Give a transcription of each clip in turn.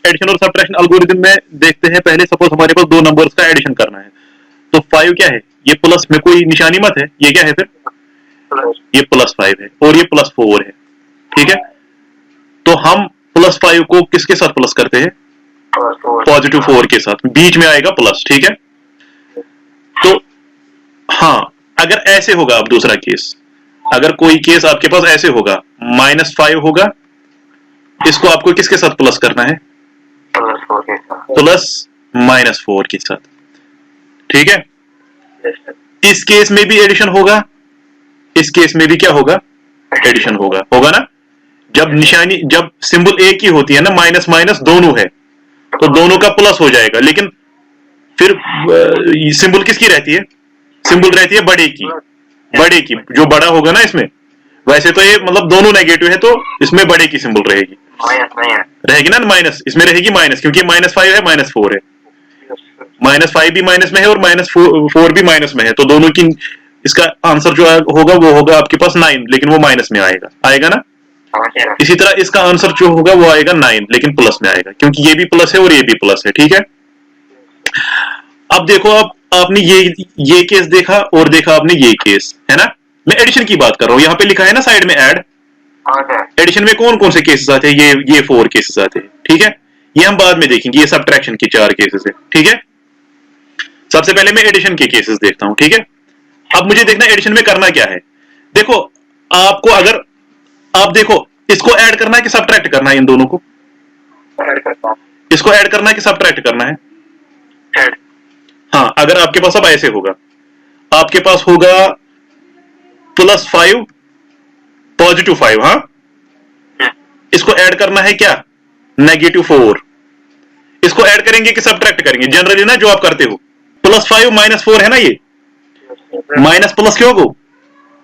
Addition और subtraction algorithm में देखते हैं। पहले सपोज हमारे पास दो नंबर्स का एडिशन करना है, तो 5 क्या है, ये प्लस में कोई निशानी मत है, ये क्या है फिर, ये +5 है और ये +4 है, ठीक है। तो हम +5 को किसके साथ प्लस करते हैं, +4 के साथ, बीच में आएगा प्लस, ठीक है। तो हाँ, अगर ऐसे होगा, अब दूसरा केस, अगर कोई केस आपके पास ऐसे होगा, -5 होगा, इसको आपको किसके साथ प्लस करना है, +-4 के साथ, ठीक है। इस केस में भी एडिशन होगा, इस केस में भी क्या होगा, एडिशन होगा, होगा ना। जब निशानी, जब सिंबल एक ही होती है ना, माइनस माइनस दोनों है, तो दोनों का प्लस हो जाएगा। लेकिन फिर सिंबल किसकी रहती है, सिंबल रहती है बड़े की, बड़े की, जो बड़ा होगा ना इसमें। वैसे तो ये मतलब दोनों नेगेटिव है, तो इसमें बड़े की सिंबल रहेगी, रहेगी ना माइनस, इसमें रहेगी माइनस, क्योंकि -5 है, -4 है, -5 भी माइनस में है और -4 भी माइनस में है, तो दोनों की, इसका आंसर जो होगा वो होगा आपके पास 9, लेकिन वो माइनस में आएगा, आएगा ना। इसी तरह इसका आंसर जो होगा वो आएगा 9, लेकिन प्लस में आएगा, क्योंकि ये भी प्लस है और ये भी प्लस है, ठीक है। अब देखो, अब आपने ये केस देखा और देखा आपने ये केस, है ना। मैं एडिशन की बात कर रहा हूं, यहाँ पे लिखा है ना साइड में ऐड। एडिशन में कौन कौन से केसेस आते हैं, ये 4 केसेस आते हैं, ठीक है। ये हम बाद में देखेंगे, ये सब्ट्रैक्शन के 4 केसेस है, ठीक है। सबसे पहले मैं एडिशन के केसेस देखता हूं, ठीक है। अब मुझे देखना एडिशन में करना क्या है। देखो, आपको अगर आप देखो, इसको ऐड करना है कि सब्ट्रैक्ट करना है, इन दोनों को, इसको ऐड करना है कि सब्ट्रैक्ट करना है, ऐड। हाँ, अगर आपके पास अब ऐसे होगा, आपके पास होगा +5 +5, हाँ, इसको ऐड करना है क्या, -4। इसको ऐड करेंगे कि सब्ट्रैक्ट करेंगे, जनरली ना जो आप करते हो, +5 -4 है ना, ये माइनस प्लस क्यों हो,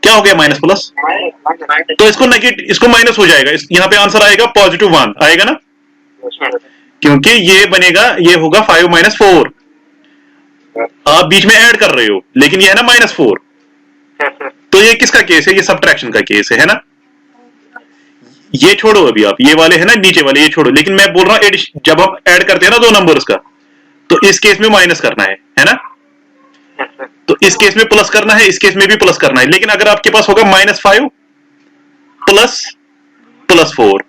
क्या हो गया, माइनस प्लस, तो इसको नेगेटिव, इसको माइनस हो जाएगा, यहाँ पे आंसर आएगा +1 आएगा ना, क्योंकि ये बनेगा, ये होगा 5 - 4, आप बीच में ऐड कर रहे हो, लेकिन ये है ना -4, तो ये किसका केस है, ये सब्ट्रैक्शन का केस है ना। ये छोड़ो अभी आप, ये वाले है ना नीचे वाले, ये छोड़ो, लेकिन मैं बोल रहा हूं जब हम ऐड करते हैं ना दो नंबर्स का, तो इस केस में माइनस करना है ना। तो इस केस में प्लस करना है, इस केस में भी प्लस करना है, लेकिन अगर आपके पास होगा -5 +4,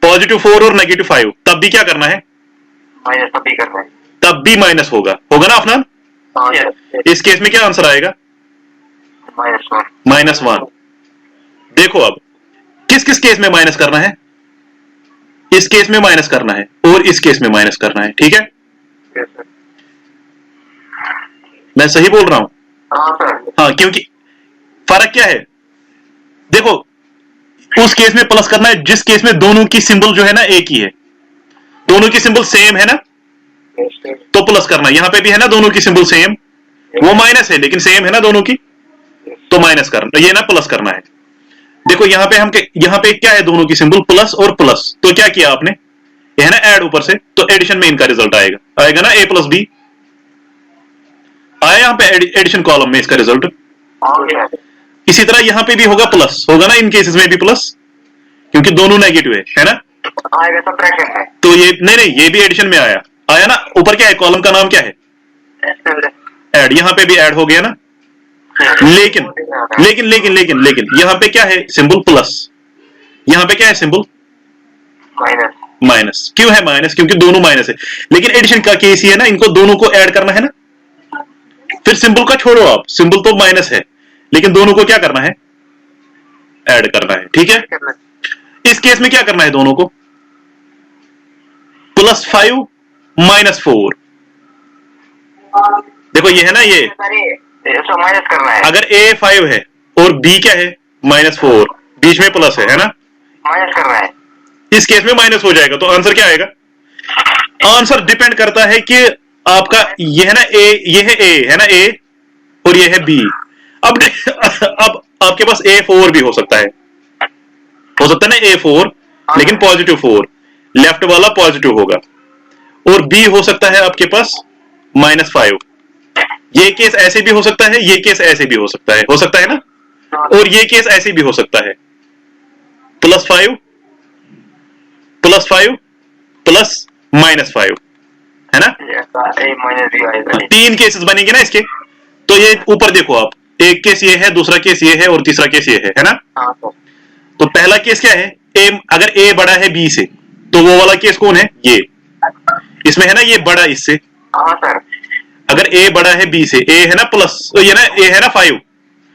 +4 और -5, तब भी क्या करना है, माइनस, तब भी करना है, तब भी माइनस होगा, होगा ना अफनान। इस केस में क्या आंसर आएगा, -1। देखो अब किस किस केस में माइनस करना है, इस केस में माइनस करना है और इस केस में माइनस करना है, ठीक है। मैं सही बोल रहा हूं, हाँ, क्योंकि फर्क क्या है, देखो, उस केस में प्लस करना है जिस केस में दोनों की सिंबल जो है ना एक ही है, दोनों की सिंबल सेम है ना, तो प्लस करना है। यहां पे भी है ना दोनों की सिंबल सेम, वो माइनस है लेकिन सेम है ना दोनों की, तो माइनस करना, ये ना प्लस करना है। देखो यहाँ पे यहाँ पे क्या है, दोनों की सिंबल प्लस और प्लस, तो क्या किया आपने, ये है ना ऐड ऊपर से, तो एडिशन में इनका रिजल्ट आएगा ना, A + B आया यहाँ पे एडिशन कॉलम में इसका रिजल्ट। इसी तरह यहाँ पे भी होगा प्लस, होगा ना इन केसेस में भी प्लस, क्योंकि दोनों नेगेटिव है ना। तो ये नहीं, ये भी एडिशन में आया ना। ऊपर क्या है, कॉलम का नाम क्या है, ऐड, यहाँ पे भी ऐड हो गया ना। लेकिन लेकिन लेकिन लेकिन लेकिन यहाँ पे क्या है, सिंबल प्लस, यहाँ पे क्या है, सिंबल माइनस। क्यों है माइनस, क्योंकि दोनों माइनस है। लेकिन एडिशन का केस ही है ना, इनको दोनों को ऐड करना है ना। फिर सिंबल का छोड़ो आप, सिंबल तो माइनस है, लेकिन दोनों को क्या करना है, ऐड करना है, ठीक है। इस केस में क्या करना है, दोनों को +5 - 4, देखो ये है ना, ये माइनस करना है। अगर A 5 है और B क्या है, -4, बीच में प्लस है ना, माइनस करना है, इस केस में माइनस हो जाएगा, तो आंसर क्या आएगा। आंसर डिपेंड करता है कि आपका ये है ना A, ये है A है ना, A और ये है B। अब आपके पास A4 भी हो सकता है ना, A4, लेकिन +4, लेफ्ट वाला पॉजिटिव होगा, और B हो सकता है आपके पास -5। ये केस ऐसे भी हो सकता है, ये केस ऐसे भी हो सकता है ना, और ये केस ऐसे भी हो सकता है, +5 +5 + -5, है ना? A माइनस बी आएगा। 3 केसेस बनेंगे ना इसके। तो ये ऊपर देखो आप, एक केस ये है, दूसरा केस ये है और तीसरा केस ये है ना? हाँ सर। तो पहला केस क्या है? ए, अगर ए बड़ा है बी से तो वो वाला केस कौन है? ये इसमें है ना, ये बड़ा इससे। हाँ सर। अगर ए बड़ा है बी से, ए है ना प्लस, तो ये ना ए है ना 5,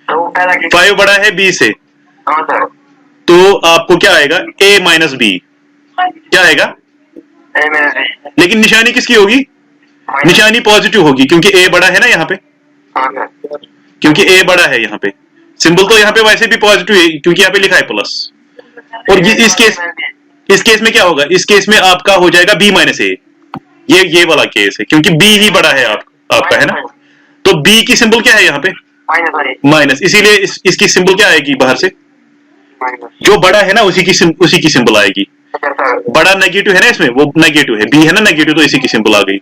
तो पहला केस 5 बड़ा है बी से, हाँ सर। तो आपको क्या आएगा? A minus B. क्या आएगा? A minus B. लेकिन निशानी किसकी होगी? निशानी पॉजिटिव होगी, क्योंकि ए बड़ा है ना यहाँ पे, हाँ सर। क्योंकि ए बड़ा है यहाँ पे। सिंबल तो यहाँ पे वैसे भी पॉजिटिव है, क्योंकि यहाँ पे लिखा है प्लस। और ये इस केस में क्या होगा? इस केस में आपका हो जाएगा बी माइनस ए। ये वाला केस है, क्योंकि बी ही बड़ा है आपका, है ना? तो बी की सिंबल क्या है यहाँ पे? माइनस। इसीलिए इसकी सिंबल क्या आएगी बाहर से? जो बड़ा है ना उसी की सिंबल आएगी। बड़ा नेगेटिव है ना इसमें, वो नेगेटिव है, बी है ना नेगेटिव, तो इसी की सिंबल आ गई।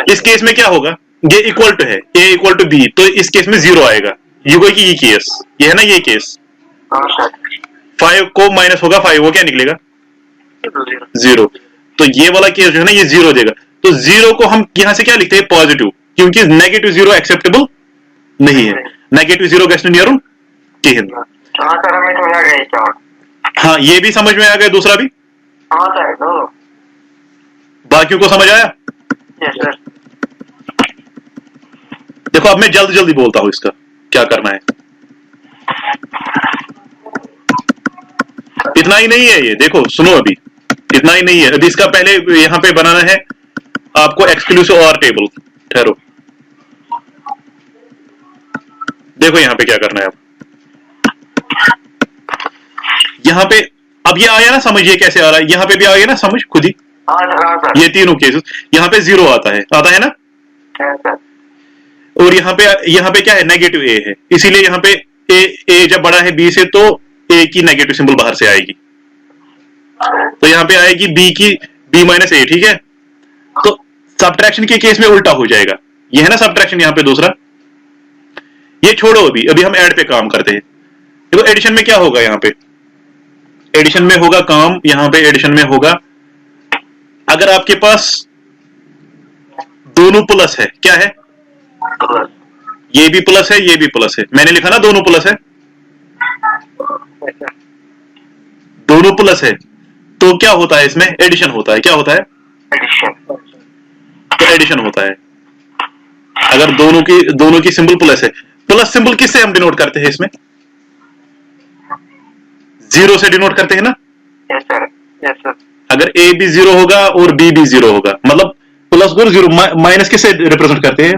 इस केस में क्या होगा? ये इक्वल टू है, ए इक्वल टू बी, तो इस केस में 0 आएगा। ये कोई की ये केस, ये है ना ये केस। 5 को माइनस होगा 5, वो क्या निकलेगा? 0। तो ये वाला केस जो है ना, ये 0 देगा। तो 0 को हम यहां से क्या लिखते हैं? पॉजिटिव, क्योंकि नेगेटिव 0 एक्सेप्टेबल नहीं है। नेगेटिव 0 गेस्ट नियरम हिंद। हाँ, ये भी समझ में आ गया, दूसरा भी। हाँ सर। बाकियों को समझ आया? Yes sir. देखो अब मैं जल्दी जल्दी बोलता हूं इसका क्या करना है। इतना ही नहीं है ये, देखो सुनो, अभी इतना ही नहीं है। अभी इसका पहले यहां पे बनाना है आपको एक्सक्लूसिव और टेबल। ठहरो, देखो यहां पे क्या करना है अब। यहां पे अब ये आया ना समझ, ये कैसे आ रहा है? यहां पे भी आ गया ना समझ खुद ही। ये तीनों केसेस, यहां पे 0 आता है ना? और यहाँ पे क्या है? नेगेटिव ए है, इसीलिए यहाँ पे ए जब बड़ा है बी से तो ए की नेगेटिव सिंबल बाहर से आएगी, तो यहाँ पे आएगी बी माइनस ए। ठीक है, तो सब्ट्रैक्शन के केस में उल्टा हो जाएगा। ये है ना सब्ट्रैक्शन यहाँ पे दूसरा। ये छोड़ो, अभी हम ऐड पे काम करते हैं। देखो एडिशन में क्या होगा? यहाँ पे एडिशन में होगा काम, यहाँ पे एडिशन में होगा, अगर आपके पास दोनों प्लस है, क्या है? ये भी प्लस है, ये भी प्लस है। मैंने लिखा ना दोनों प्लस है, दोनों प्लस है, तो क्या होता है इसमें? एडिशन होता है। क्या होता है? तो एडिशन होता है अगर दोनों की सिंबल प्लस है। प्लस सिंबल किससे हम डिनोट करते हैं इसमें? 0 से डिनोट करते हैं ना? Yes sir. Yes sir. अगर ए भी 0 होगा और बी भी 0 होगा, मतलब प्लस और 0। माइनस किससे रिप्रेजेंट करते हैं?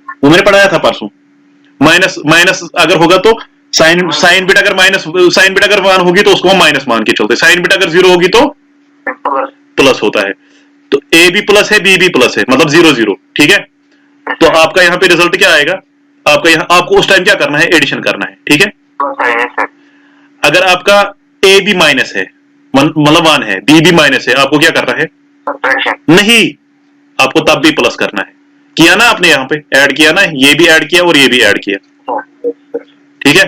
वो मैंने पढ़ाया था परसों। माइनस अगर होगा तो साइन बिट अगर 1 होगी तो उसको हम माइनस मान के चलते। साइन बिट अगर 0 होगी तो प्लस होता है। तो ए भी प्लस है, बी भी प्लस है, मतलब 0 0। ठीक है, तो आपका यहाँ पे रिजल्ट क्या आएगा? आपको उस टाइम क्या करना है? एडिशन करना है। ठीक है, अगर आपका ए भी माइनस है, मतलब 1 है, बी भी माइनस है, आपको क्या करना है? नहीं, आपको तब भी प्लस करना है। किया ना आपने? यहाँ पे ऐड किया ना, ये भी ऐड किया और ये भी ऐड किया। ठीक है,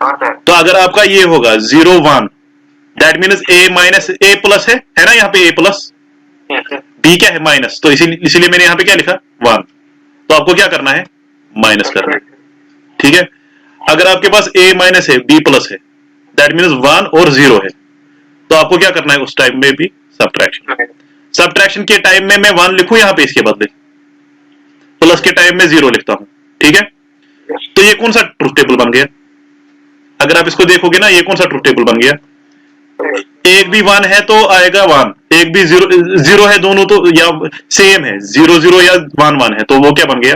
तो अगर आपका ये होगा 0 1, that means A minus A plus है ना? यहाँ पे ए प्लस, बी क्या है? माइनस, तो इसीलिए मैंने यहाँ पे क्या लिखा? 1। तो आपको क्या करना है? माइनस करना है। ठीक है, अगर आपके पास ए माइनस है, बी प्लस है, दैट मीन्स 1 और 0 है, तो आपको क्या करना है उस टाइम में भी? सब्ट्रैक्शन के टाइम में मैं 1 लिखूं यहाँ पे इसके बदले, प्लस के टाइम में 0 लिखता हूं। ठीक है, तो ये कौन सा ट्रुथ टेबल बन गया? अगर आप इसको देखोगे ना, ये कौन सा ट्रुथ टेबल बन गया? एक भी 1 है तो आएगा 1, एक भी 0 है, दोनों तो या सेम है, 0 0 या 1 1 है, तो वो क्या बन गया?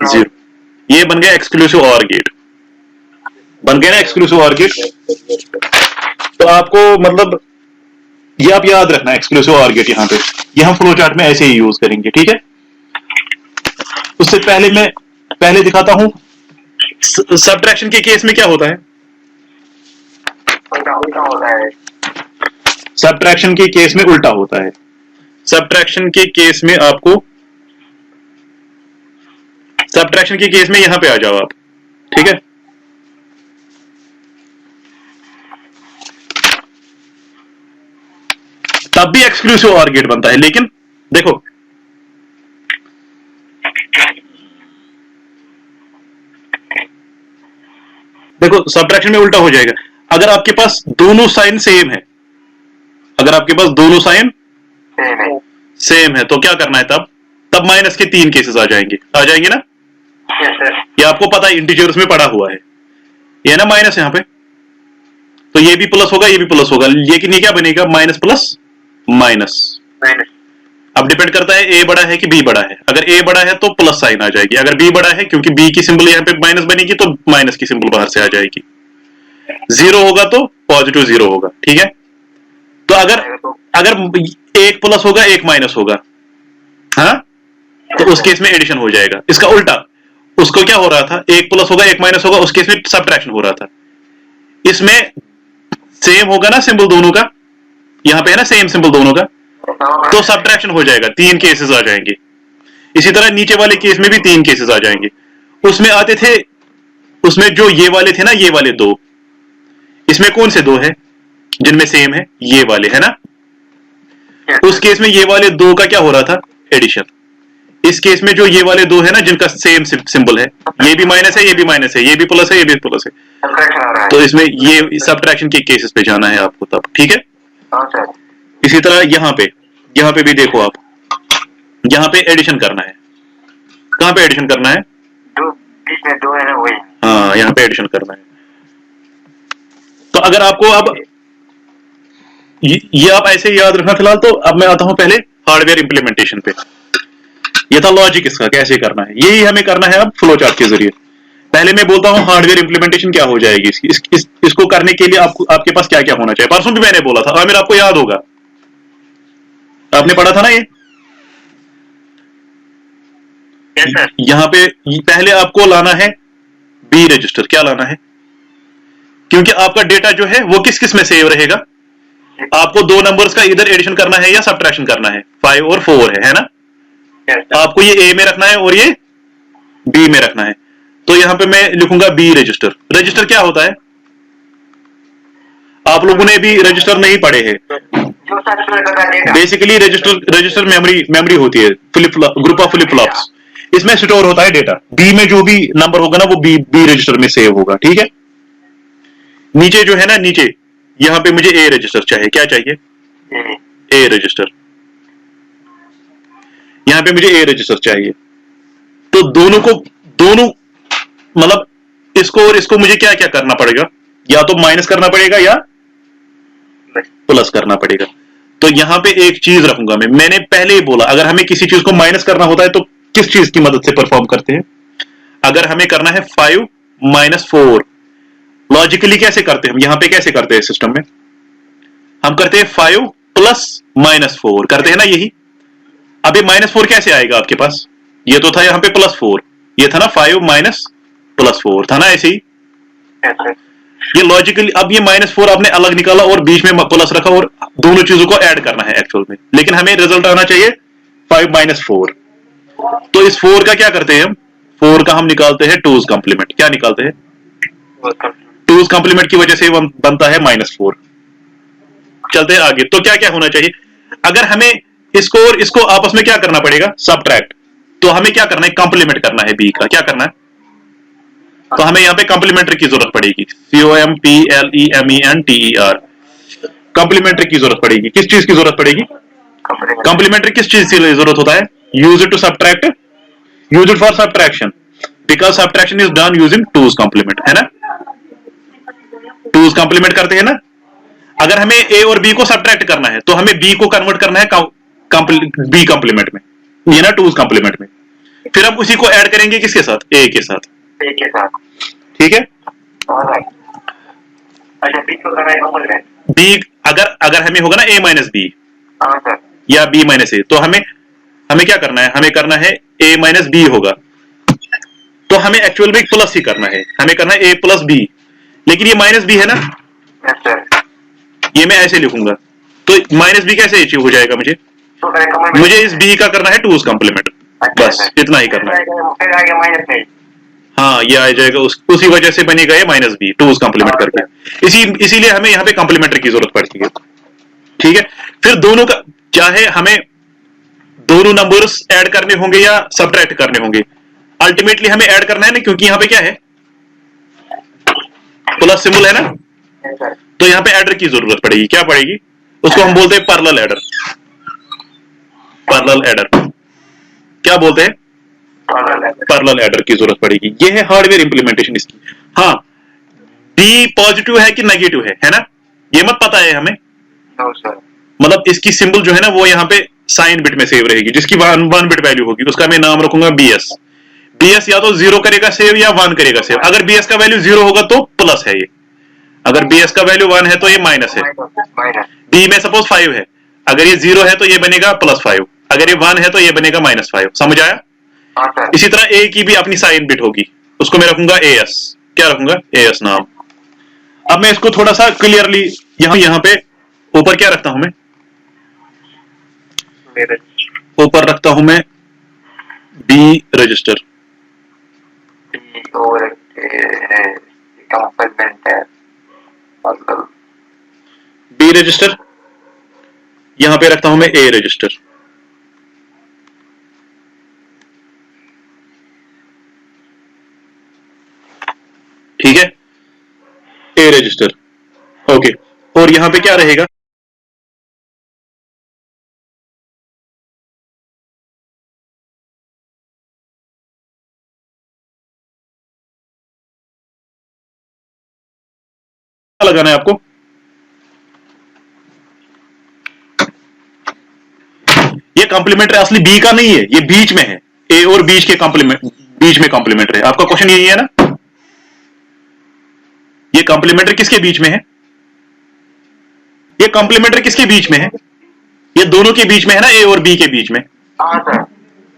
0। ये बन गया एक्सक्लूसिव ऑर गेट, बन गया ना एक्सक्लूसिव ऑर गेट। तो आपको मतलब ये आप याद रखना, एक्सक्लूसिव ऑर गेट यहाँ पे, ये हम फ्लो चार्ट में ऐसे ही यूज करेंगे। ठीक है, उससे पहले मैं दिखाता हूं सब्ट्रैक्शन के केस में क्या होता है। सब्ट्रैक्शन के केस में उल्टा होता है। सब्ट्रैक्शन के केस में आपको, सब्ट्रैक्शन के केस में यहां पे आ जाओ आप। ठीक है, तब भी एक्सक्लूसिव और गेट बनता है। लेकिन देखो सब्ट्रैक्शन में उल्टा हो जाएगा। अगर आपके पास दोनों साइन सेम है, अगर आपके पास दोनों साइन सेम है तो क्या करना है? तब माइनस के 3 केसेस आ जाएंगे ना। Yes sir. ये आपको पता है, इंटीजर्स में पड़ा हुआ है, ये ना माइनस यहाँ पे, तो ये भी प्लस होगा, ये भी प्लस होगा, लेकिन ये क्या बनेगा? Minus plus minus. अब डिपेंड करता है ए बड़ा है कि बी बड़ा है। अगर ए बड़ा है तो प्लस साइन आ जाएगी, अगर बी बड़ा है, क्योंकि बी की सिंबल यहाँ पे माइनस बनेगी तो माइनस की सिंबल बाहर से आ जाएगी। 0 होगा तो पॉजिटिव 0 होगा, ठीक है। तो अगर एक प्लस होगा एक माइनस होगा, हाँ, तो उस केस में एडिशन हो जाएगा। इसका उल्टा, उसको क्या हो रहा था? एक प्लस होगा एक माइनस होगा, उस केस में सब्ट्रैक्शन हो रहा था। इसमें सेम होगा ना सिंबल दोनों का, यहां पे है ना सेम सिंबल दोनों का, तो सब्ट्रैक्शन हो जाएगा, 3 केसेस आ जाएंगे। इसी तरह नीचे वाले केस में भी 3 केसेस आ जाएंगे। उसमें आते थे, उसमें जो ये वाले थे ना, ये वाले 2, इसमें कौन से 2 है जिनमें सेम है? ये वाले है ना। उस केस में ये वाले 2 का क्या हो रहा था? एडिशन। इस केस में जो ये वाले 2 है ना जिनका सेम सिंबल है, ये भी माइनस है, ये भी माइनस है, ये भी प्लस है, ये भी प्लस है, तो इसमें ये सब्ट्रैक्शन के केसेस पे जाना है आपको तब, ठीक है। इसी तरह यहाँ पे भी देखो आप, यहाँ पे एडिशन करना है। कहाँ पे एडिशन करना है? बीच में 2 है ना, वही। हाँ, यहाँ पे एडिशन करना है। तो अगर आपको अब ये आप ऐसे याद रखना फिलहाल, तो अब मैं आता हूं पहले हार्डवेयर इंप्लीमेंटेशन पे। ये था लॉजिक इसका, कैसे करना है, यही हमें करना है अब फ्लो चार्ट के जरिए। पहले मैं बोलता हूं हार्डवेयर इंप्लीमेंटेशन क्या हो जाएगी इसको करने के लिए आपके पास क्या क्या होना चाहिए। परसों भी मैंने बोला था, आमिर आपको याद होगा, आपने पढ़ा था ना ये। Yes sir. यहां पे पहले आपको लाना है बी रजिस्टर। क्या लाना है? क्योंकि आपका डेटा जो है वो किस किस में सेव रहेगा? आपको 2 नंबर्स का इधर एडिशन करना है या सब्ट्रैक्शन करना है, 5 और 4 है ना। आपको ये ए में रखना है और ये बी में रखना है। तो यहां पे मैं लिखूंगा बी रजिस्टर। रजिस्टर क्या होता है? आप लोगों ने भी रजिस्टर नहीं पढ़े हैं। बेसिकली रजिस्टर मेमोरी होती है, ग्रुप ऑफ फ्लिप फ्लॉप्स। इसमें स्टोर होता है डेटा। बी में जो भी नंबर होगा ना वो बी रजिस्टर में सेव होगा, ठीक है। नीचे जो है ना, नीचे यहां पे मुझे ए रजिस्टर चाहिए। क्या चाहिए? ए रजिस्टर। यहां पे मुझे ए रजिस्टर चाहिए। तो दोनों मतलब इसको और इसको मुझे क्या क्या करना पड़ेगा? या तो माइनस करना पड़ेगा या प्लस करना पड़ेगा। तो यहां पे एक चीज रखूंगा मैंने पहले ही बोला, अगर हमें किसी चीज को माइनस करना होता है तो किस चीज की मदद से परफॉर्म करते हैं? अगर हमें करना है 5 - 4, लॉजिकली कैसे करते हैं हम? यहां पे कैसे करते हैं सिस्टम में? हम करते हैं 5 + -4 करते हैं ना, यही। अब ये -4 कैसे आएगा आपके पास? ये तो था यहाँ पे +4, ये था ना 5 - +4 था ना, ऐसे ही। ये लॉजिकली, अब ये -4 आपने अलग निकाला और बीच में प्लस रखा और दोनों चीजों को ऐड करना है एक्चुअल में, लेकिन हमें रिजल्ट आना चाहिए 5 - 4। तो इस 4 का क्या करते हैं हम? 4 का हम निकालते हैं 2's कॉम्प्लीमेंट। क्या निकालते हैं? 2's कॉम्प्लीमेंट की वजह से बनता है -4। चलते हैं आगे। तो क्या क्या होना चाहिए? अगर हमें इसको और इसको आपस में क्या करना पड़ेगा? सब्ट्रैक्ट। तो हमें क्या करना है? कॉम्प्लीमेंट करना है बी का। क्या करना है? तो हमें यहाँ पे कॉम्प्लीमेंट्री की जरूरत पड़ेगी। COMPLEMENTER, कॉम्प्लीमेंट्री की जरूरत पड़ेगी। किस चीज की जरूरत पड़ेगी? कॉम्प्लीमेंट्री किस चीज की जरूरत होता है? Use it to subtract, use it for subtraction, because subtraction is done using 2's complement, है ना। 2's कॉम्प्लीमेंट करते हैं ना। अगर हमें ए और बी को सब्ट्रैक्ट करना है तो हमें बी को कन्वर्ट करना है बी कॉम्प्लीमेंट में, ये ना 2's कॉम्प्लीमेंट में। फिर हम उसी को ऐड करेंगे किसके साथ? ए के साथ। ठीक है। अच्छा, बी को करना है कॉम्प्लीमेंट। बी अगर हमें होगा ना A - B या B - A, तो हमें क्या करना है? हमें करना है A - B होगा। तो हमें एक्चुअल में प्लस ही करना है, हमें करना है A + B, लेकिन ये -B है ना। ये मैं ऐसे लिखूंगा। तो -B कैसे अचीव हो जाएगा? मुझे इस B का करना है 2's कॉम्प्लीमेंट, बस इतना ही करना है। हाँ, ये आ जाएगा, उसी वजह से बनेगा ये -B 2's कॉम्प्लीमेंट करके। इसीलिए हमें यहाँ पे कॉम्प्लीमेंट्री की जरूरत पड़ती है। ठीक है, फिर दोनों का चाहे हमें दोनों नंबर्स ऐड करने होंगे या सबट्रैक्ट करने होंगे, अल्टीमेटली हमें ऐड करना है ना, क्योंकि यहां पे क्या है, प्लस सिंबल है ना, Yes, sir. तो यहां पे एडर की जरूरत पड़ेगी। क्या पड़ेगी? उसको हम बोलते हैं पैरेलल एडर। पैरेलल एडर क्या बोलते हैं? Parallel. पैरेलल एडर की जरूरत पड़ेगी। ये है हार्डवेयर इंप्लीमेंटेशन इसकी। हाँ, बी पॉजिटिव है कि नेगेटिव है ना, ये मत पता है हमें। No, sir. मतलब इसकी सिंबल जो है ना वो यहाँ पे साइन बिट में सेव रहेगी, जिसकी वन बिट वैल्यू होगी उसका मैं नाम रखूंगा बीएस। बीएस या तो 0 करेगा सेव या 1 करेगा सेव। अगर बीएस का वैल्यू 0 होगा तो प्लस है ये, अगर बीएस का वैल्यू 1 है तो ये माइनस है। Minus. बी में सपोज 5 है, अगर ये 0 है तो ये बनेगा +5, अगर ये 1 है तो ये बनेगा -5। समझ आया? हाँ, sir. इसी तरह ए की भी अपनी साइन बिट होगी, उसको मैं रखूंगा एएस। क्या रखूंगा? एएस नाम। अब मैं इसको थोड़ा सा क्लियरली यहाँ पे ऊपर क्या रखता हूं मैं, मेरे ऊपर रखता हूं मैं बी रजिस्टर। और कंपेलमेंट है, मतलब बी रजिस्टर, यहां पे रखता हूं मैं ए रजिस्टर। ठीक है, ए रजिस्टर। ओके, और यहां पे क्या रहेगा? क्या लगाना है आपको? ये कॉम्प्लीमेंट्री असली बी का नहीं है, ये बीच में है, ए और बीच के कॉम्प्लीमेंट, बीच में कॉम्प्लीमेंट्री है। आपका क्वेश्चन यही है ना, ये कॉम्प्लीमेंट्री किसके बीच में है? ये कॉम्प्लीमेंट्री किसके बीच में है? ये दोनों के बीच में है ना, ए और बी के बीच में, हाँ सर,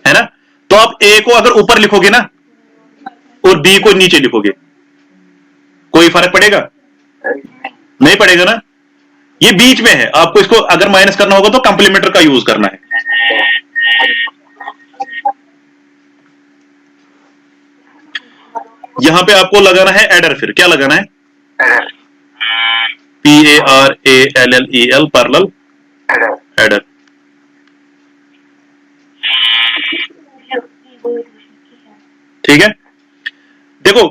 है ना। तो आप ए को अगर ऊपर लिखोगे ना और बी को नीचे लिखोगे, कोई फर्क पड़ेगा? नहीं पड़ेगा ना, ये बीच में है। आपको इसको अगर माइनस करना होगा तो कॉम्प्लीमेंटर का यूज करना है। यहां पे आपको लगाना है एडर। फिर क्या लगाना है? PARALLEL, parallel adder. ठीक है, देखो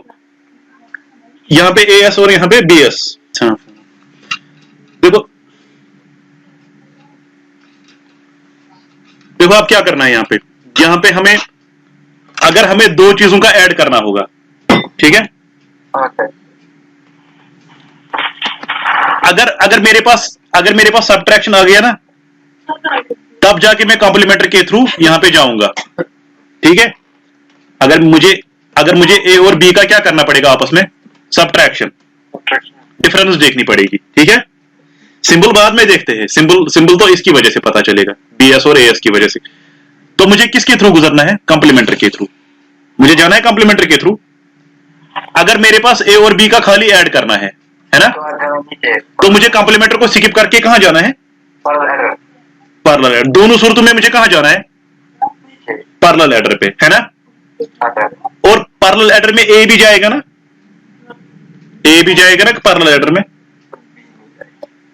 यहां पे AS और यहां पे BS। देखो देखो आप क्या करना है यहां पे हमें, अगर हमें दो चीजों का ऐड करना होगा, ठीक है, अगर मेरे पास सब्ट्रैक्शन आ गया ना, तब जाके मैं कॉम्प्लीमेंटर के थ्रू यहां पे जाऊंगा। ठीक है, अगर मुझे ए और बी का क्या करना पड़ेगा, आपस में सब्ट्रैक्शन, डिफरेंस देखनी पड़ेगी। ठीक है, सिंबल बाद में देखते हैं, सिंबल तो इसकी वजह से पता चलेगा, बीएस और एएस की वजह से। तो मुझे किसके थ्रू गुजरना है? कॉम्प्लीमेंटर के थ्रू। मुझे जाना है कॉम्प्लीमेंटर के थ्रू। अगर मेरे पास ए और बी का खाली ऐड करना है ना, तो मुझे कॉम्प्लीमेंटर को स्किप करके कहां जाना है? Parallel adder. दोनों सूरतों में मुझे कहां जाना है? पैरेलल एडर पे, है ना। और पैरेलल एडर में ए भी जाएगा ना, ए भी जाएगा ना पैरेलल एडर में,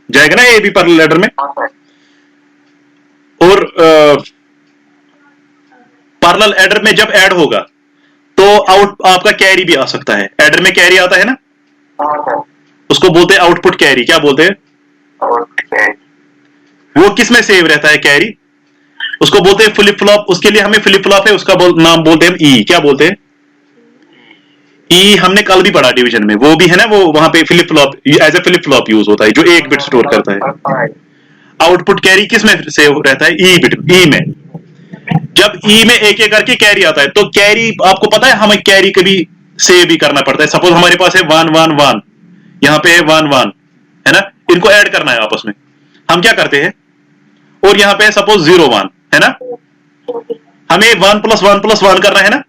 जाएगा ना ए भी पैरेलल एडर में। और पैरेलल एडर में जब ऐड होगा तो आपका कैरी भी आ सकता है। एडर में कैरी आता है ना, उसको बोलते हैं आउटपुट कैरी। क्या बोलते हैं? वो किस में सेव रहता है कैरी? उसको बोलते हैं फ्लिप फ्लॉप। उसके लिए हमें फ्लिप फ्लॉप है, उसका नाम बोलते हैं ई। क्या बोलते हैं? ई हमने कल भी पढ़ा डिवीजन में, वो भी है ना, वो वहां पे flip flop as a flip flop use होता है, जो एक बिट स्टोर करता है। आउटपुट कैरी किस में सेव रहता है? ई बिट, ई में। जब ई में एक एक करके कैरी आता है, तो कैरी आपको पता है हमें कैरी कभी सेव भी करना पड़ता है। सपोज हमारे पास है 1 1 1, यहां पे है 1 1, है ना, इनको ऐड करना है आपस में। हम क्या करते हैं, और यहां पे है सपोज 0 1, है ना, हमें 1 + 1 + 1 करना है ना।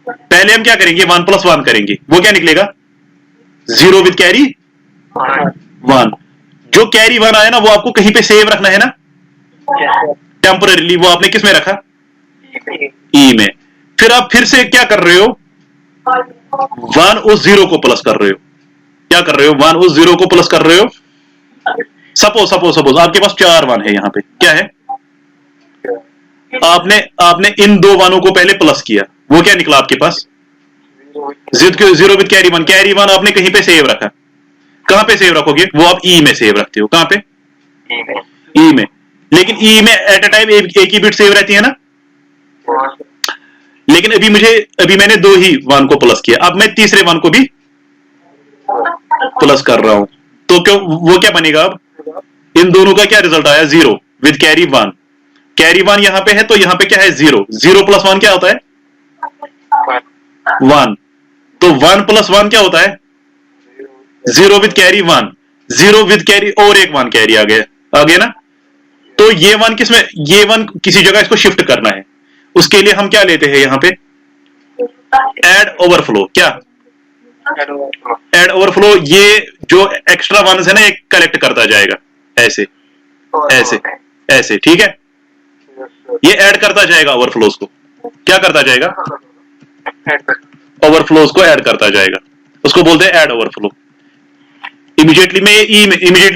पहले हम क्या करेंगे? 1 + 1 करेंगे, वो क्या निकलेगा? 0 विद कैरी 1। जो कैरी 1 आया ना, वो आपको कहीं पे सेव रखना है ना टेम्पररीली। वो आपने किस में रखा? ई में। फिर आप फिर से क्या कर रहे हो? 1 उस 0 को प्लस कर रहे हो। क्या कर रहे हो? 1 उस 0 को प्लस कर रहे हो, सपोज आपके पास 4 वन है, यहाँ पे क्या है, आपने इन 2 वनों को पहले प्लस किया, वो क्या निकला आपके पास, 0 विद कैरी वन आपने कहीं पे सेव रखा, कहां पे सेव रखोगे, वो आप ई में सेव रखते हो, कहां पे, ई में, लेकिन ई में एट अ टाइम एक ही बिट सेव रहती है ना, लेकिन अभी मैंने 2 ही वन को प्लस किया, अब मैं तीसरे वन को भी प्लस कर रहा हूं, तो क्यों वो क्या बनेगा, अब इन दोनों का क्या रिजल्ट आया, 0 विद कैरी वन यहां पे है, तो यहां पे क्या है, 0 प्लस 1 क्या होता है, 1, तो 1 प्लस 1 क्या होता है, 0 विद कैरी 1, 0 विद कैरी और एक 1 कैरी आ गया ना, तो ये 1 किसमें, ये 1 किसी जगह इसको शिफ्ट करना है, उसके लिए हम क्या लेते हैं यहां पे, एड ओवरफ्लो, क्या एड ओवरफ्लो, ये जो एक्स्ट्रा वन है ना, एक कलेक्ट करता जाएगा, ऐसे ऐसे, ठीक है, ये ऐड करता जाएगा ओवरफ्लोज को, क्या करता जाएगा, ओवरफ्लोज को ऐड करता जाएगा, उसको बोलते हैं ऐड ओवरफ्लो। इमीडिएटली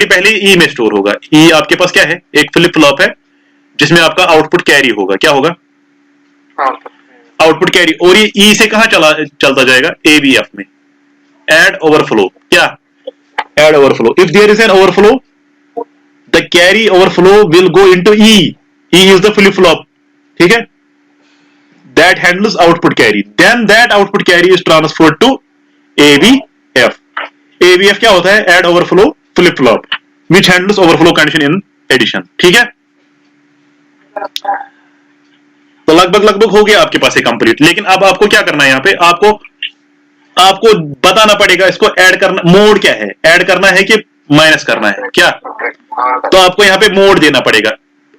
पहले ई में स्टोर होगा, ई आपके पास क्या है, एक फ्लिप फ्लॉप है जिसमें आपका आउटपुट कैरी होगा, क्या होगा, आउटपुट कैरी, और ये ई से कहां चलता जाएगा, एबीएफ में, ऐड ओवरफ्लो, क्या add overflow, if there is an overflow the carry overflow will go into E is the flip flop, ठीक है, that handles output carry, then that output carry is transferred to ABF, ABF क्या होता है, add overflow flip flop which handles overflow condition in addition, ठीक है, तो लगभग हो गया आपके पास ये कंप्लीट, लेकिन अब आपको क्या करना है, यहाँ पे आपको बताना पड़ेगा इसको ऐड करना, मोड क्या है, ऐड करना है कि माइनस करना है, क्या, तो आपको यहाँ पे मोड देना पड़ेगा,